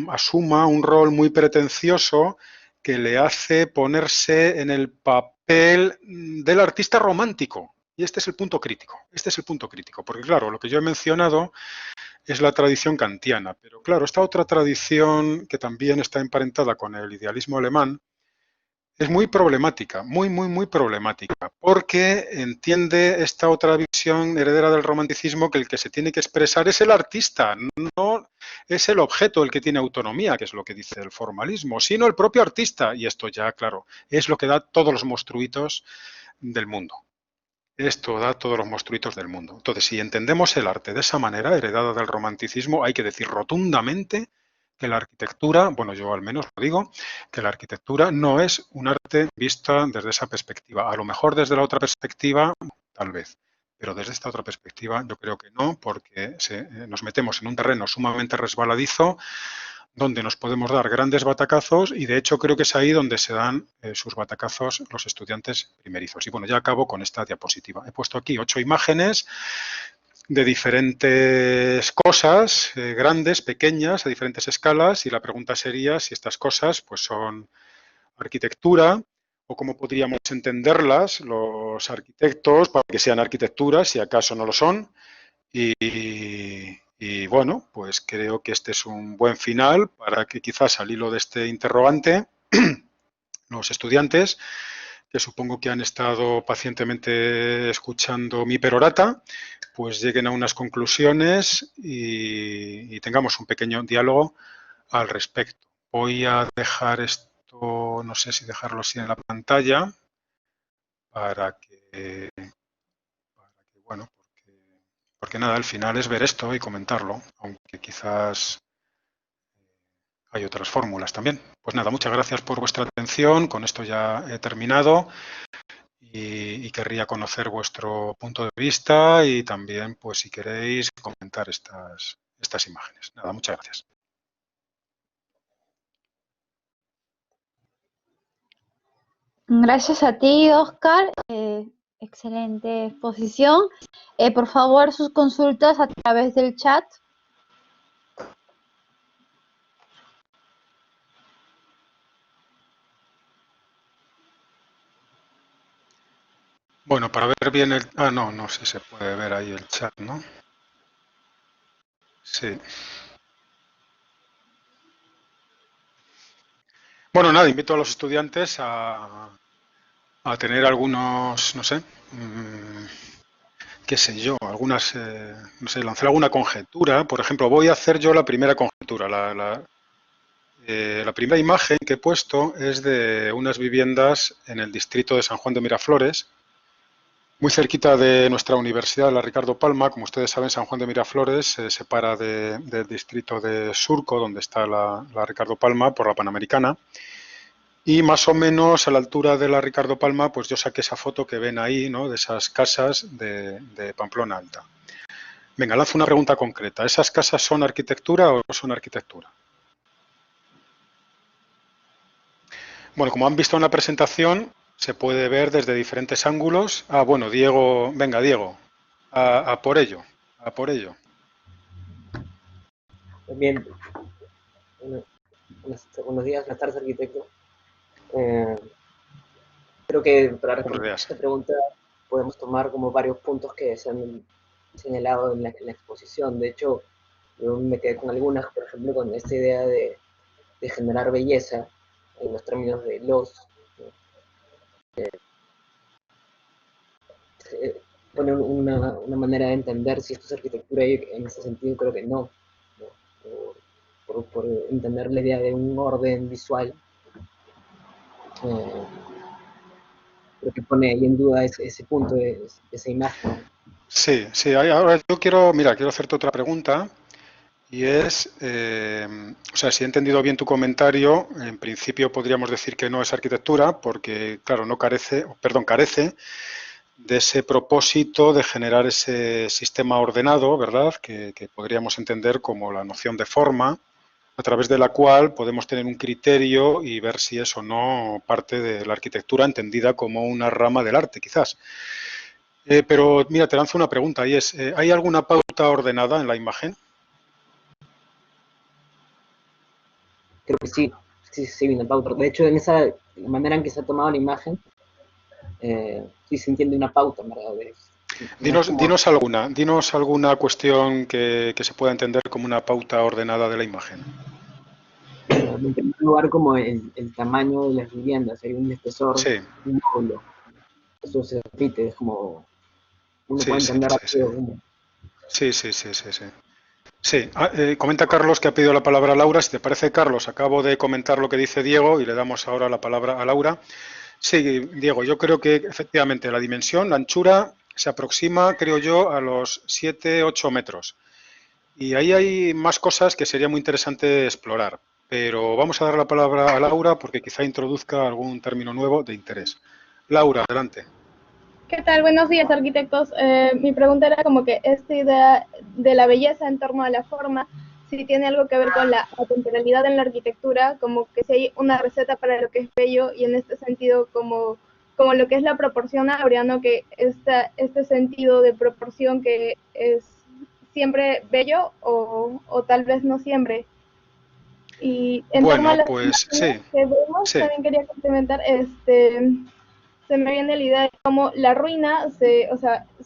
asuma un rol muy pretencioso que le hace ponerse en el papel del artista romántico. Y este es el punto crítico. Este es el punto crítico. Porque, claro, lo que yo he mencionado es la tradición kantiana. Pero, claro, esta otra tradición que también está emparentada con el idealismo alemán es muy problemática, muy problemática, porque entiende esta otra visión heredera del romanticismo que el que se tiene que expresar es el artista, no es el objeto el que tiene autonomía, que es lo que dice el formalismo, sino el propio artista. Y esto ya, claro, es lo que da todos los monstruitos del mundo. Esto da todos los monstruitos del mundo. Entonces, si entendemos el arte de esa manera, heredada del romanticismo, hay que decir rotundamente que la arquitectura, bueno, yo al menos lo digo, que la arquitectura no es un arte vista desde esa perspectiva. A lo mejor desde la otra perspectiva, tal vez, pero desde esta otra perspectiva yo creo que no, porque nos metemos en un terreno sumamente resbaladizo donde nos podemos dar grandes batacazos y de hecho creo que es ahí donde se dan sus batacazos los estudiantes primerizos. Y bueno, ya acabo con esta diapositiva. He puesto aquí 8 imágenes de diferentes cosas, grandes, pequeñas, a diferentes escalas, y la pregunta sería si estas cosas pues son arquitectura o cómo podríamos entenderlas los arquitectos para que sean arquitecturas, si acaso no lo son. Y bueno, pues creo que este es un buen final para que quizás al hilo de este interrogante los estudiantes, que supongo que han estado pacientemente escuchando mi perorata, pues lleguen a unas conclusiones y tengamos un pequeño diálogo al respecto. Voy a dejar esto, no sé si dejarlo así en la pantalla, para que bueno, porque nada, al final es ver esto y comentarlo, aunque quizás hay otras fórmulas también. Pues nada, muchas gracias por vuestra atención. Con esto ya he terminado y querría conocer vuestro punto de vista y también, pues si queréis, comentar estas imágenes. Nada, muchas gracias. Gracias a ti, Oscar. Excelente exposición. Por favor, sus consultas a través del chat. Bueno, para ver bien el... Ah, no, no sé si se puede ver ahí el chat, ¿no? Sí. Bueno, nada, invito a los estudiantes a tener algunos, no sé, qué sé yo, algunas, no sé, lanzar alguna conjetura. Por ejemplo, voy a hacer yo la primera conjetura. La primera imagen que he puesto es de unas viviendas en el distrito de San Juan de Miraflores, muy cerquita de nuestra universidad, la Ricardo Palma. Como ustedes saben, San Juan de Miraflores se separa del distrito de Surco, donde está la Ricardo Palma, por la Panamericana. Y más o menos a la altura de la Ricardo Palma, pues yo saqué esa foto que ven ahí, ¿no?, de esas casas de Pamplona Alta. Venga, lanzo una pregunta concreta. ¿Esas casas son arquitectura o no son arquitectura? Bueno, como han visto en la presentación, se puede ver desde diferentes ángulos. Ah, bueno, Diego, venga, Diego, a por ello, a por ello. Bien, buenos días, buenas tardes, arquitecto. Creo que para responder a esta pregunta podemos tomar como varios puntos que se han señalado en la exposición. De hecho, yo me quedé con algunas, por ejemplo, con esta idea de generar belleza en los términos de Loos. Pone una manera de entender si esto es arquitectura, y en ese sentido creo que no. Por por entender la idea de un orden visual, pero que pone ahí en duda ese punto, esa imagen. Sí, sí. Ahora yo quiero hacerte otra pregunta y es, o sea, si he entendido bien tu comentario, en principio podríamos decir que no es arquitectura porque, claro, carece de ese propósito de generar ese sistema ordenado, ¿verdad?, que podríamos entender como la noción de forma, a través de la cual podemos tener un criterio y ver si es o no parte de la arquitectura entendida como una rama del arte, quizás. Pero mira, te lanzo una pregunta y es, ¿hay alguna pauta ordenada en la imagen? Creo que sí, una pauta. De hecho, la manera en que se ha tomado la imagen, sí se entiende una pauta, ¿verdad? Dinos alguna cuestión que se pueda entender como una pauta ordenada de la imagen. En primer lugar, como el tamaño de las viviendas, hay un espesor, Sí. un módulo. Eso se repite, es como uno Sí, puede sí, entender sí, sí. Sí, comenta Carlos que ha pedido la palabra a Laura. Si te parece, Carlos, acabo de comentar lo que dice Diego y le damos ahora la palabra a Laura. Sí, Diego, yo creo que efectivamente la dimensión, la anchura, se aproxima, creo yo, a los 7-8 metros. Y ahí hay más cosas que sería muy interesante explorar. Pero vamos a dar la palabra a Laura porque quizá introduzca algún término nuevo de interés. Laura, adelante. ¿Qué tal? Buenos días, arquitectos. Mi pregunta era como que esta idea de la belleza en torno a la forma, si tiene algo que ver con la atemporalidad en la arquitectura, como que si hay una receta para lo que es bello y en este sentido como lo que es la proporción áurea, ¿no? Que este sentido de proporción que es siempre bello o tal vez no siempre. Y en torno a Bueno, las pues imágenes sí, que vemos, sí. también quería complementar, se me viene la idea de cómo la ruina se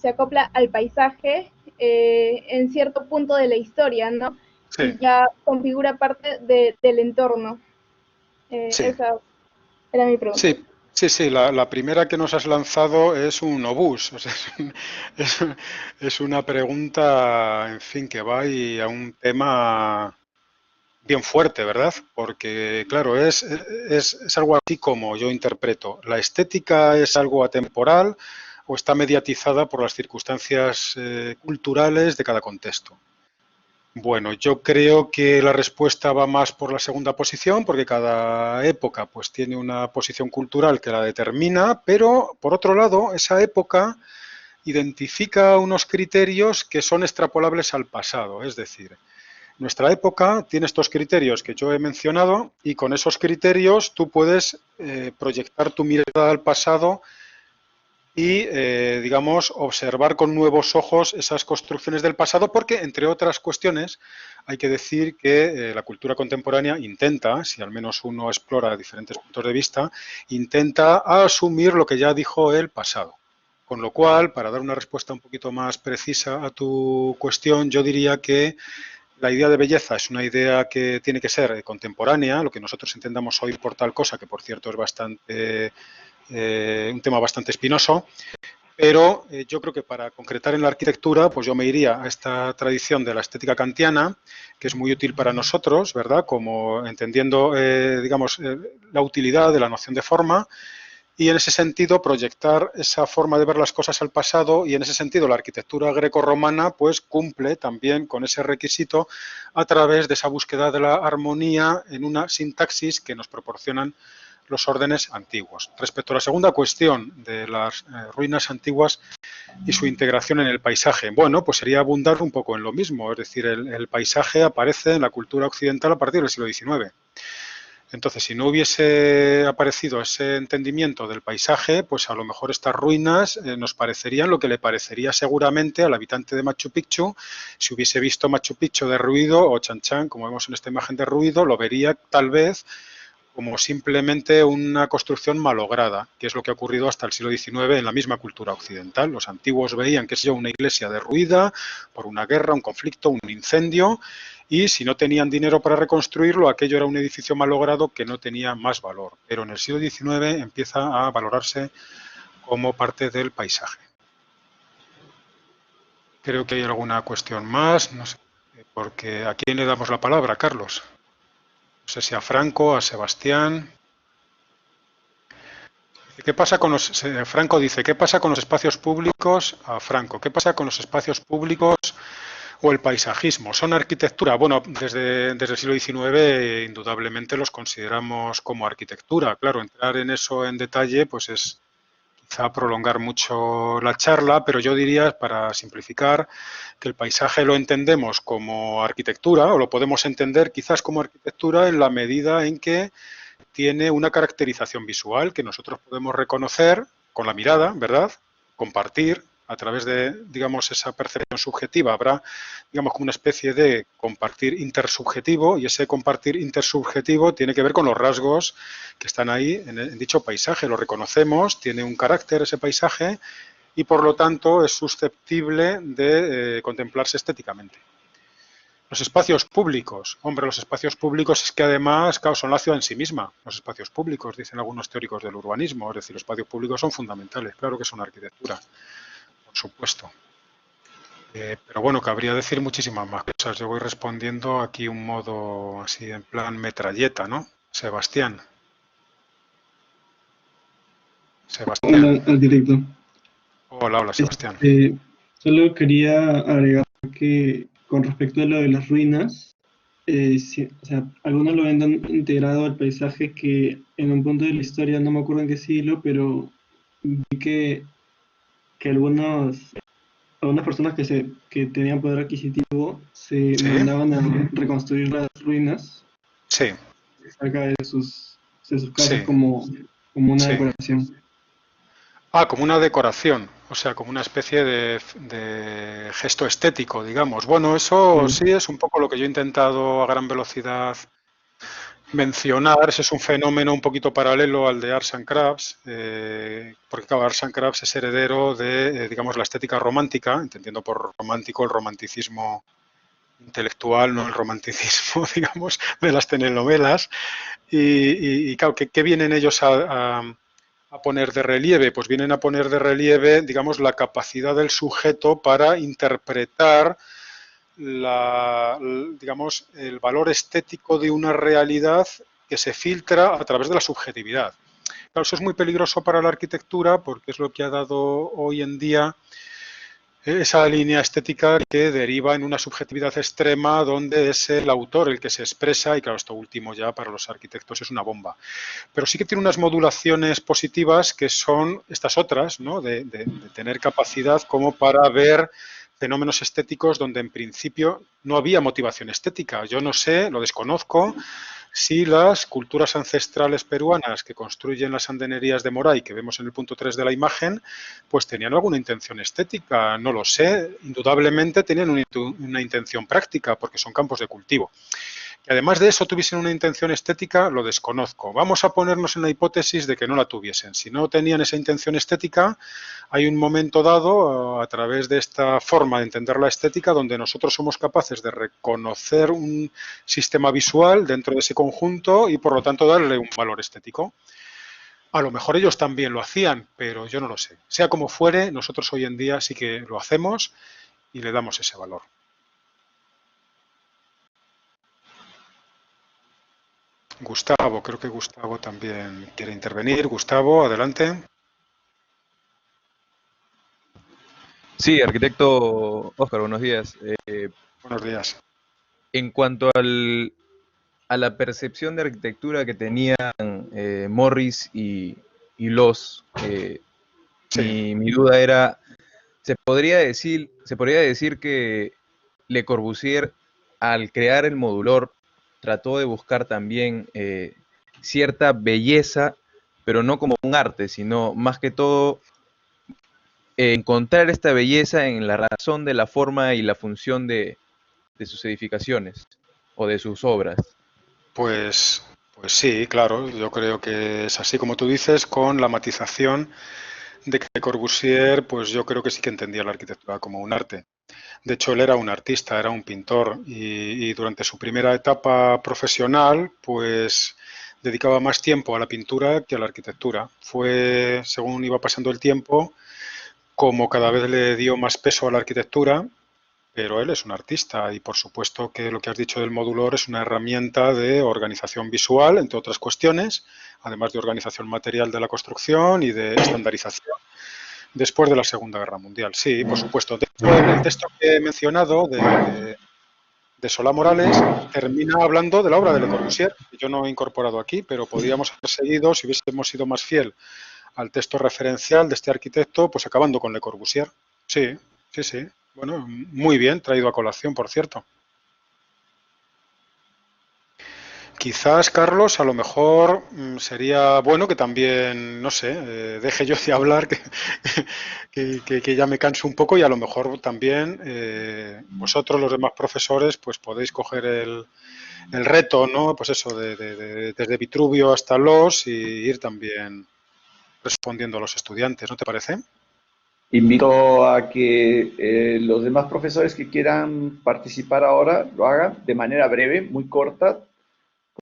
acopla al paisaje en cierto punto de la historia, ¿no? Sí, Y ya configura parte del entorno. sí. Esa era mi pregunta. Sí, la primera que nos has lanzado es un obús, o sea, es una pregunta, en fin, que va y a un tema bien fuerte, ¿verdad? Porque, claro, es algo así como yo interpreto. ¿La estética es algo atemporal o está mediatizada por las circunstancias culturales de cada contexto? Bueno, yo creo que la respuesta va más por la segunda posición, porque cada época pues tiene una posición cultural que la determina, pero por otro lado, esa época identifica unos criterios que son extrapolables al pasado, es decir, nuestra época tiene estos criterios que yo he mencionado y con esos criterios tú puedes proyectar tu mirada al pasado y, digamos, observar con nuevos ojos esas construcciones del pasado porque, entre otras cuestiones, hay que decir que la cultura contemporánea intenta, si al menos uno explora diferentes puntos de vista, intenta asumir lo que ya dijo el pasado. Con lo cual, para dar una respuesta un poquito más precisa a tu cuestión, yo diría que la idea de belleza es una idea que tiene que ser contemporánea, lo que nosotros entendamos hoy por tal cosa, que por cierto es bastante un tema bastante espinoso, pero yo creo que para concretar en la arquitectura, pues yo me iría a esta tradición de la estética kantiana, que es muy útil para nosotros, ¿verdad? Como entendiendo, digamos, la utilidad de la noción de forma, y en ese sentido proyectar esa forma de ver las cosas al pasado, y en ese sentido la arquitectura grecorromana pues cumple también con ese requisito a través de esa búsqueda de la armonía en una sintaxis que nos proporcionan los órdenes antiguos. Respecto a la segunda cuestión de las ruinas antiguas y su integración en el paisaje, bueno, pues sería abundar un poco en lo mismo, es decir, el paisaje aparece en la cultura occidental a partir del siglo XIX. Entonces, si no hubiese aparecido ese entendimiento del paisaje, pues a lo mejor estas ruinas nos parecerían lo que le parecería seguramente al habitante de Machu Picchu si hubiese visto Machu Picchu derruido o Chan Chan, como vemos en esta imagen derruido, lo vería tal vez como simplemente una construcción malograda, que es lo que ha ocurrido hasta el siglo XIX en la misma cultura occidental. Los antiguos veían, qué sé yo, una iglesia derruida por una guerra, un conflicto, un incendio, y si no tenían dinero para reconstruirlo, aquello era un edificio malogrado que no tenía más valor. Pero en el siglo XIX empieza a valorarse como parte del paisaje. Creo que hay alguna cuestión más, no sé, porque ¿a quién le damos la palabra, Carlos? No sé si a Franco, a Sebastián. ¿Qué pasa con los, Franco dice, ¿qué pasa con los espacios públicos? A Franco, ¿qué pasa con los espacios públicos o el paisajismo? ¿Son arquitectura? Bueno, desde el siglo XIX indudablemente los consideramos como arquitectura. Claro, entrar en eso en detalle pues es quizá prolongar mucho la charla, pero yo diría, para simplificar, que el paisaje lo entendemos como arquitectura, o lo podemos entender quizás como arquitectura en la medida en que tiene una caracterización visual que nosotros podemos reconocer con la mirada, ¿verdad? Compartir a través de, digamos, esa percepción subjetiva. Habrá, digamos, como una especie de compartir intersubjetivo, y ese compartir intersubjetivo tiene que ver con los rasgos que están ahí en dicho paisaje. Lo reconocemos, tiene un carácter ese paisaje y, por lo tanto, es susceptible de contemplarse estéticamente. Los espacios públicos. Hombre, los espacios públicos es que además, claro, son la ciudad en sí misma. Los espacios públicos, dicen algunos teóricos del urbanismo. Es decir, los espacios públicos son fundamentales. Claro que son arquitectura, por supuesto. Pero bueno, cabría decir muchísimas más cosas. Yo voy respondiendo aquí un modo así en plan metralleta, ¿no? Sebastián. Sebastián. Hola, al directo. Hola, Sebastián. Solo quería agregar que con respecto a lo de las ruinas, o sea, algunos lo ven tan integrado al paisaje que en un punto de la historia, no me acuerdo en qué siglo, pero vi que algunas personas que tenían poder adquisitivo se ¿Sí? mandaban a reconstruir las ruinas Sí. cerca de sus casas, Sí. como una Sí. decoración. Ah, como una decoración, o sea, como una especie de gesto estético, digamos. Bueno, eso sí es un poco lo que yo he intentado a gran velocidad mencionar. Ese es un fenómeno un poquito paralelo al de Arts and Crafts, porque claro, Arts and Crafts es heredero de, digamos, la estética romántica, entendiendo por romántico el romanticismo intelectual, no el romanticismo, digamos, de las telenovelas. Y claro, ¿qué vienen ellos a poner de relieve? Pues vienen a poner de relieve, digamos, la capacidad del sujeto para interpretar digamos, el valor estético de una realidad que se filtra a través de la subjetividad. Claro, eso es muy peligroso para la arquitectura porque es lo que ha dado hoy en día esa línea estética que deriva en una subjetividad extrema donde es el autor el que se expresa, y claro, esto último ya para los arquitectos es una bomba. Pero sí que tiene unas modulaciones positivas que son estas otras, ¿no? de tener capacidad como para ver fenómenos estéticos donde en principio no había motivación estética. Yo no sé, lo desconozco, si las culturas ancestrales peruanas que construyen las andenerías de Moray, que vemos en el punto 3 de la imagen, pues tenían alguna intención estética, no lo sé. Indudablemente tenían una intención práctica, porque son campos de cultivo. Que además de eso tuviesen una intención estética, lo desconozco. Vamos a ponernos en la hipótesis de que no la tuviesen. Si no tenían esa intención estética, hay un momento dado, a través de esta forma de entender la estética, donde nosotros somos capaces de reconocer un sistema visual dentro de ese conjunto y, por lo tanto, darle un valor estético. A lo mejor ellos también lo hacían, pero yo no lo sé. Sea como fuere, nosotros hoy en día sí que lo hacemos y le damos ese valor. Gustavo, creo que Gustavo también quiere intervenir. Gustavo, adelante. Sí, arquitecto Óscar, buenos días. Buenos días. En cuanto a la percepción de arquitectura que tenían Morris y Loos, Sí. mi duda era, ¿se podría decir que Le Corbusier, al crear el modulor, trató de buscar también cierta belleza, pero no como un arte, sino más que todo encontrar esta belleza en la razón de la forma y la función de sus edificaciones o de sus obras? Pues sí, claro, yo creo que es así como tú dices, con la matización de que Le Corbusier, pues yo creo que sí que entendía la arquitectura como un arte. De hecho, él era un artista, era un pintor, y durante su primera etapa profesional, pues dedicaba más tiempo a la pintura que a la arquitectura. Fue, según iba pasando el tiempo, como cada vez le dio más peso a la arquitectura, pero él es un artista y por supuesto que lo que has dicho del modulor es una herramienta de organización visual, entre otras cuestiones, además de organización material de la construcción y de estandarización después de la Segunda Guerra Mundial. Sí, por supuesto. El texto que he mencionado de Solá Morales termina hablando de la obra de Le Corbusier, que yo no he incorporado aquí, pero podríamos haber seguido, si hubiésemos sido más fiel al texto referencial de este arquitecto, pues acabando con Le Corbusier. Sí, sí, sí. Bueno, muy bien traído a colación, por cierto. Quizás, Carlos, a lo mejor sería bueno que también, no sé, deje yo de hablar, que ya me canso un poco y a lo mejor también vosotros, los demás profesores, pues podéis coger el reto, ¿no? Pues eso, desde Vitruvio hasta Los y ir también respondiendo a los estudiantes, ¿no te parece? Invito a que los demás profesores que quieran participar ahora lo hagan de manera breve, muy corta.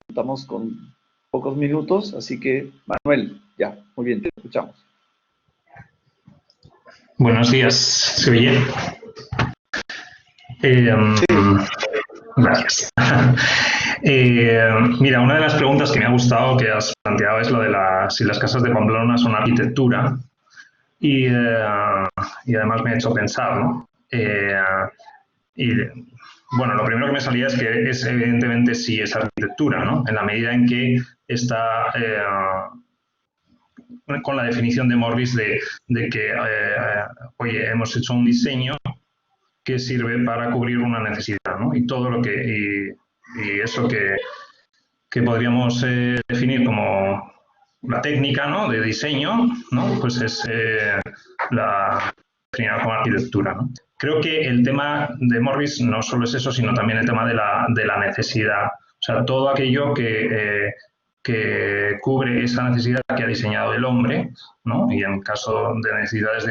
Contamos con pocos minutos, así que Manuel, ya, muy bien, te escuchamos. Buenos días, ¿se oye? Gracias. Mira, una de las preguntas que me ha gustado que has planteado es lo de si las casas de Pamplona son arquitectura. Y además me ha hecho pensar, ¿no? Y bueno, lo primero que me salía es que evidentemente sí es arquitectura, ¿no? En la medida en que está con la definición de Morris de que, oye, hemos hecho un diseño que sirve para cubrir una necesidad, ¿no? Y todo lo que, y eso que podríamos definir como la técnica, ¿no? De diseño, ¿no? Pues es la definida como arquitectura, ¿no? Creo que el tema de Morris no solo es eso, sino también el tema de la necesidad. O sea, todo aquello que cubre esa necesidad que ha diseñado el hombre, ¿no? Y en caso de necesidades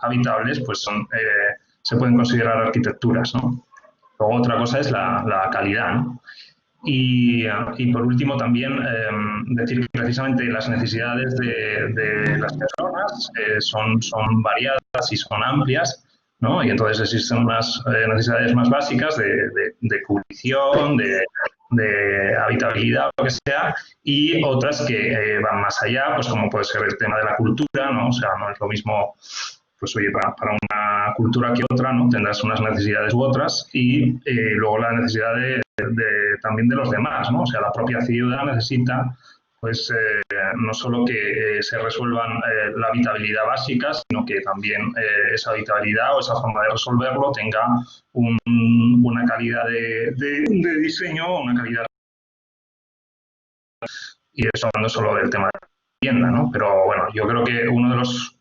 habitables, pues se pueden considerar arquitecturas, ¿no? Luego otra cosa es la calidad, ¿no? Y por último también decir que precisamente las necesidades de las personas son variadas y son amplias, ¿no? Y entonces existen unas necesidades más básicas de cubrición, de habitabilidad, lo que sea, y otras que van más allá, pues como puede ser el tema de la cultura, ¿no? O sea, no es lo mismo, pues oye, para una cultura que otra, ¿no? Tendrás unas necesidades u otras y luego la necesidad también de los demás, ¿no? O sea, la propia ciudad necesita, pues, no solo que se resuelvan la habitabilidad básica, sino que también esa habitabilidad o esa forma de resolverlo tenga una calidad de diseño, una calidad. Y eso no solo del tema de la vivienda, ¿no? Pero bueno, yo creo que uno de los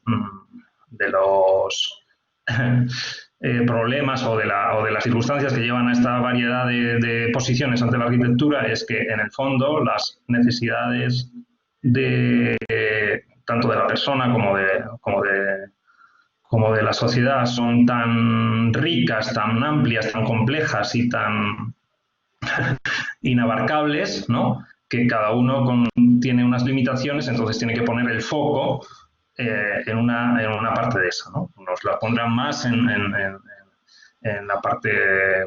problemas o de las circunstancias que llevan a esta variedad de posiciones ante la arquitectura es que en el fondo las necesidades tanto de la persona como de la sociedad son tan ricas, tan amplias, tan complejas y tan inabarcables, ¿no? Que cada uno tiene unas limitaciones, entonces tiene que poner el foco en una parte de esa, ¿no? Nos la pondrán más en la parte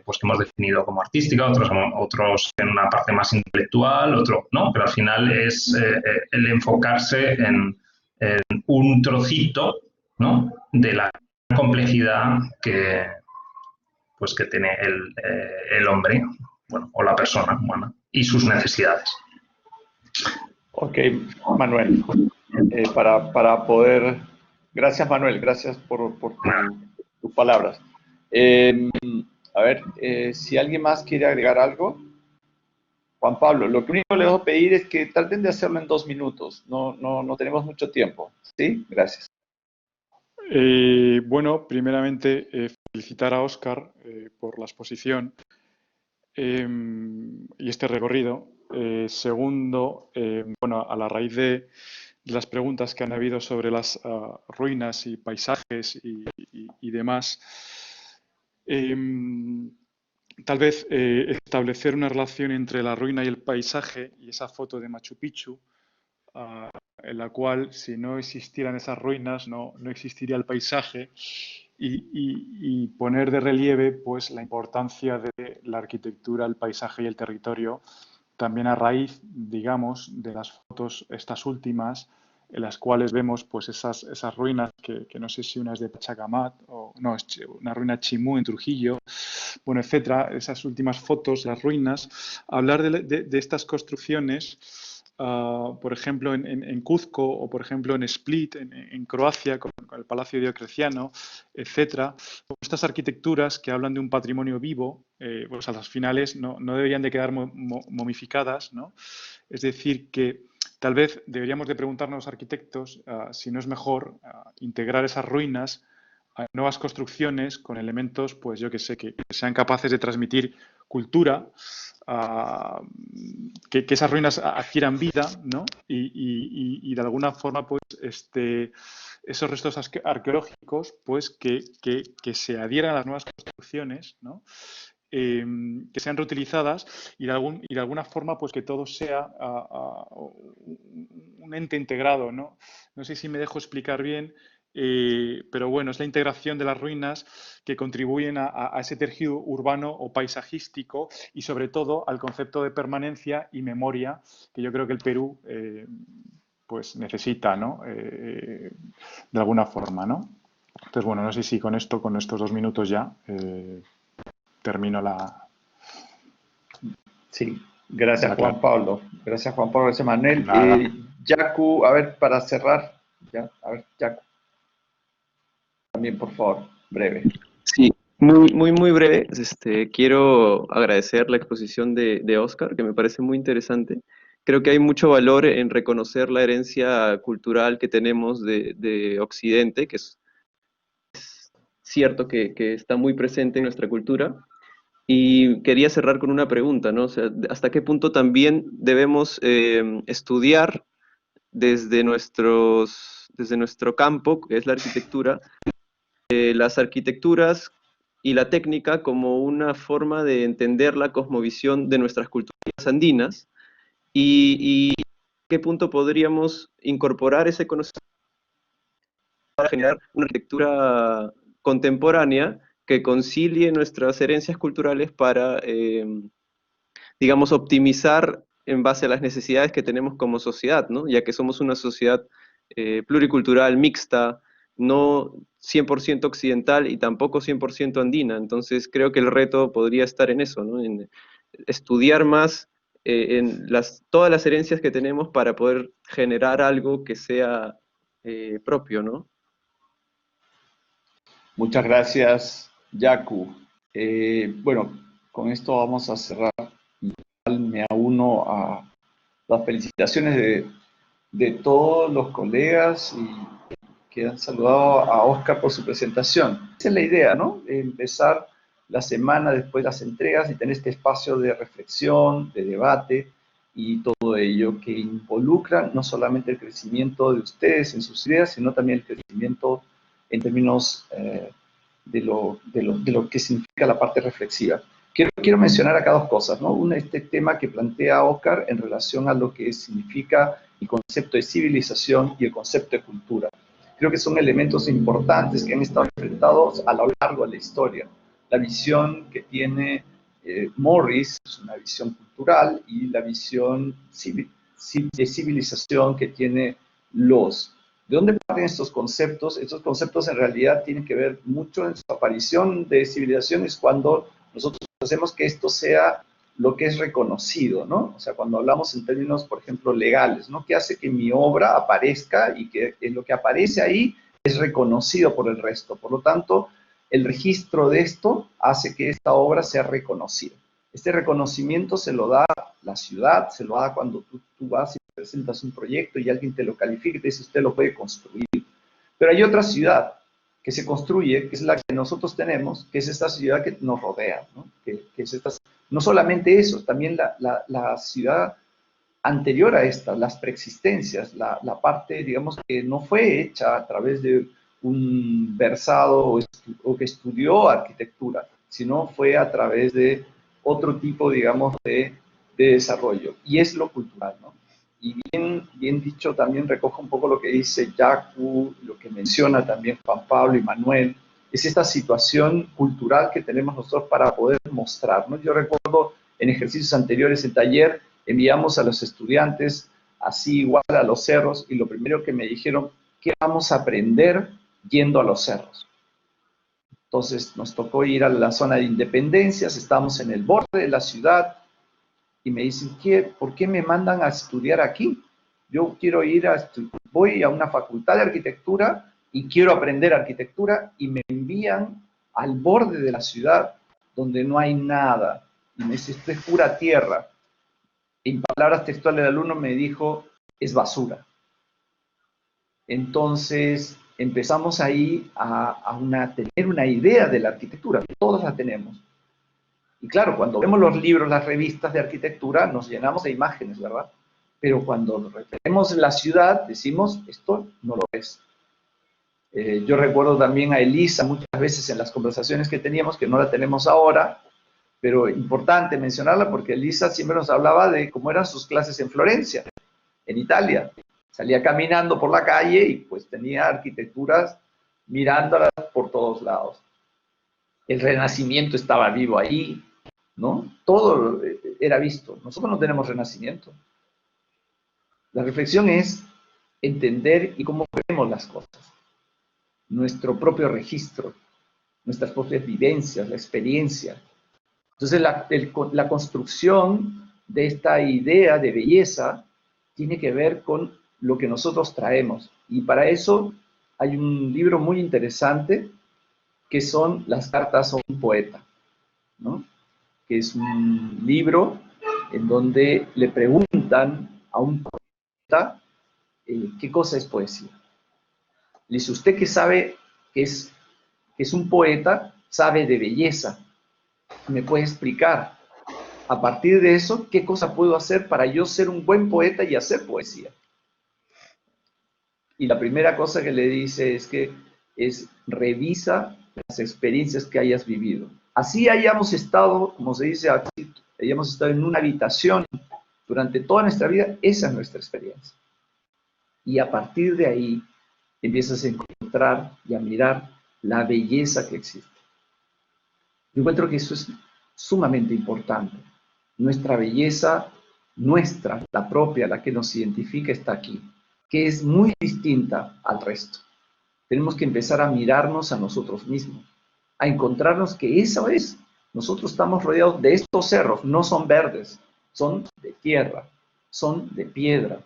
pues, que hemos definido como artística, otros en una parte más intelectual, ¿no? Pero al final es el enfocarse en un trocito, ¿no? De la complejidad que tiene el hombre, bueno, o la persona humana y sus necesidades. Ok, Manuel, para poder... Gracias, Manuel, gracias por tus palabras. A ver, si alguien más quiere agregar algo. Juan Pablo, lo que único que les voy a pedir es que traten de hacerlo en 2 minutos. No tenemos mucho tiempo. ¿Sí? Gracias. Bueno, primeramente felicitar a Óscar por la exposición y este recorrido. Segundo, bueno, a la raíz de las preguntas que han habido sobre las ruinas y paisajes y demás, tal vez establecer una relación entre la ruina y el paisaje y esa foto de Machu Picchu, en la cual si no existieran esas ruinas no existiría el paisaje y poner de relieve pues, la importancia de la arquitectura, el paisaje y el territorio, también a raíz, digamos, de las fotos, estas últimas, en las cuales vemos pues, esas ruinas, que no sé si una es de Pachacamac, o no, es una ruina Chimú en Trujillo, bueno, etcétera, esas últimas fotos, las ruinas, hablar de estas construcciones. Por ejemplo, en Cuzco o, por ejemplo, en Split, en Croacia, con el Palacio Diocleciano, etcétera. Estas arquitecturas que hablan de un patrimonio vivo, pues a las finales no deberían de quedar momificadas, ¿no? Es decir, que tal vez deberíamos de preguntarnos a los arquitectos si no es mejor integrar esas ruinas a nuevas construcciones con elementos, pues yo que sé, que sean capaces de transmitir cultura, que esas ruinas adquieran vida, ¿no? Y de alguna forma, pues, esos restos arqueológicos, pues, que se adhieran a las nuevas construcciones, ¿no? Que sean reutilizadas y de alguna forma, pues, que todo sea un ente integrado, ¿no? No sé si me dejo explicar bien. Pero bueno, es la integración de las ruinas que contribuyen a ese tejido urbano o paisajístico y sobre todo al concepto de permanencia y memoria que yo creo que el Perú pues necesita, ¿no? De alguna forma, ¿no? Entonces, bueno, no sé si con estos 2 minutos ya termino la... Sí, gracias claro. Juan Pablo. Gracias Juan Pablo, gracias Manuel. Nada. Yacu, a ver, para cerrar, ya, a ver, Yacu. También, por favor, breve. Sí, muy breve. Quiero agradecer la exposición de Oscar, que me parece muy interesante. Creo que hay mucho valor en reconocer la herencia cultural que tenemos de Occidente, que es cierto que está muy presente en nuestra cultura. Y quería cerrar con una pregunta, ¿no? O sea, ¿hasta qué punto también debemos estudiar desde nuestro campo, que es la arquitectura, las arquitecturas y la técnica como una forma de entender la cosmovisión de nuestras culturas andinas y qué punto podríamos incorporar ese conocimiento para generar una arquitectura contemporánea que concilie nuestras herencias culturales para, digamos, optimizar en base a las necesidades que tenemos como sociedad, ¿no? Ya que somos una sociedad pluricultural, mixta, no 100% occidental y tampoco 100% andina. Entonces creo que el reto podría estar en eso, ¿no? En estudiar más todas las herencias que tenemos para poder generar algo que sea propio, ¿no? Muchas gracias, Yacu. Bueno, con esto vamos a cerrar. Me uno a las felicitaciones de todos los colegas y que han saludado a Oscar por su presentación. Esa es la idea, ¿no? Empezar la semana después de las entregas y tener este espacio de reflexión, de debate y todo ello que involucra no solamente el crecimiento de ustedes en sus ideas, sino también el crecimiento en términos de lo que significa la parte reflexiva. Quiero mencionar acá 2 cosas, ¿no? Una, este tema que plantea Oscar en relación a lo que significa el concepto de civilización y el concepto de cultura. Creo que son elementos importantes que han estado enfrentados a lo largo de la historia. La visión que tiene Morris es una visión cultural y la visión de civilización que tiene Loss. ¿De dónde parten estos conceptos? Estos conceptos en realidad tienen que ver mucho en su aparición de civilizaciones cuando nosotros hacemos que esto sea lo que es reconocido, ¿no? O sea, cuando hablamos en términos, por ejemplo, legales, ¿no? ¿Qué hace que mi obra aparezca y que lo que aparece ahí es reconocido por el resto? Por lo tanto, el registro de esto hace que esta obra sea reconocida. Este reconocimiento se lo da la ciudad, se lo da cuando tú vas y presentas un proyecto y alguien te lo califica y te dice, usted lo puede construir. Pero hay otra ciudad que se construye, que es la que nosotros tenemos, que es esta ciudad que nos rodea, ¿no? Que es no solamente eso, también la ciudad anterior a esta, las preexistencias, la parte, digamos, que no fue hecha a través de un versado o que estudió arquitectura, sino fue a través de otro tipo, digamos, de desarrollo. Y es lo cultural, ¿no? Y bien dicho, también recojo un poco lo que dice Yacu, lo que menciona también Juan Pablo y Manuel, es esta situación cultural que tenemos nosotros para poder mostrar, ¿no? Yo recuerdo en ejercicios anteriores en taller, enviamos a los estudiantes así igual a los cerros y lo primero que me dijeron, ¿qué vamos a aprender yendo a los cerros? Entonces nos tocó ir a la zona de Independencias, estábamos en el borde de la ciudad y me dicen, ¿por qué me mandan a estudiar aquí? Yo quiero voy a una facultad de arquitectura y quiero aprender arquitectura y me envían al borde de la ciudad donde no hay nada. Y me dice, esto es pura tierra. En palabras textuales del alumno me dijo, es basura. Entonces empezamos ahí a tener una idea de la arquitectura, todos la tenemos. Y claro, cuando vemos los libros, las revistas de arquitectura, nos llenamos de imágenes, ¿verdad? Pero cuando vemos la ciudad, decimos, esto no lo es. Yo recuerdo también a Elisa muchas veces en las conversaciones que teníamos, que no la tenemos ahora, pero importante mencionarla porque Elisa siempre nos hablaba de cómo eran sus clases en Florencia, en Italia. Salía caminando por la calle y pues tenía arquitecturas mirándolas por todos lados. El Renacimiento estaba vivo ahí, ¿no? Todo era visto. Nosotros no tenemos Renacimiento. La reflexión es entender y cómo vemos las cosas. Nuestro propio registro, nuestras propias vivencias, la experiencia. Entonces la construcción de esta idea de belleza tiene que ver con lo que nosotros traemos. Y para eso hay un libro muy interesante que son las cartas a un poeta, ¿no? Que es un libro en donde le preguntan a un poeta qué cosa es poesía. Le dice, usted que sabe que es un poeta, sabe de belleza, ¿me puede explicar a partir de eso qué cosa puedo hacer para yo ser un buen poeta y hacer poesía? Y la primera cosa que le dice es revisa las experiencias que hayas vivido. Así hayamos estado, como se dice aquí, hayamos estado en una habitación durante toda nuestra vida, esa es nuestra experiencia. Y a partir de ahí empiezas a encontrar y a mirar la belleza que existe. Yo encuentro que eso es sumamente importante. Nuestra belleza, la propia, la que nos identifica, está aquí, que es muy distinta al resto. Tenemos que empezar a mirarnos a nosotros mismos, a encontrarnos que eso es. Nosotros estamos rodeados de estos cerros, no son verdes, son de tierra, son de piedra,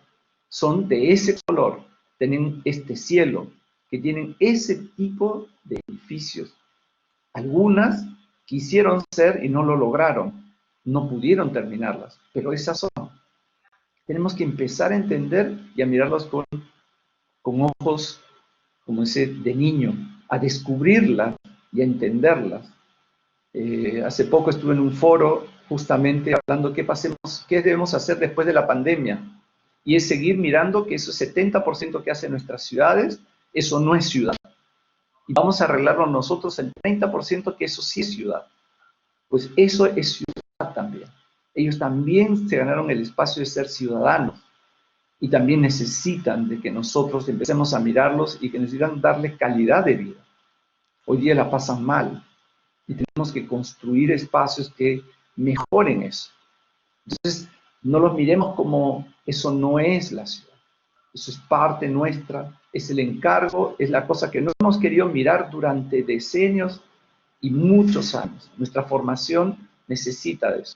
son de ese color, tienen este cielo, que tienen ese tipo de edificios. Algunas quisieron ser y no lo lograron, no pudieron terminarlas, pero esas son. Tenemos que empezar a entender y a mirarlas con ojos, como ese de niño, a descubrirlas y a entenderlas. Hace poco estuve en un foro justamente hablando qué debemos hacer después de la pandemia. Y es seguir mirando que eso 70% que hacen nuestras ciudades, eso no es ciudad. Y vamos a arreglarlo nosotros el 30% que eso sí es ciudad. Pues eso es ciudad también. Ellos también se ganaron el espacio de ser ciudadanos. Y también necesitan de que nosotros empecemos a mirarlos y que necesitan darle calidad de vida. Hoy día la pasan mal. Y tenemos que construir espacios que mejoren eso. Entonces, no los miremos como eso no es la ciudad. Eso es parte nuestra, es el encargo, es la cosa que no hemos querido mirar durante decenios y muchos años. Nuestra formación necesita de eso.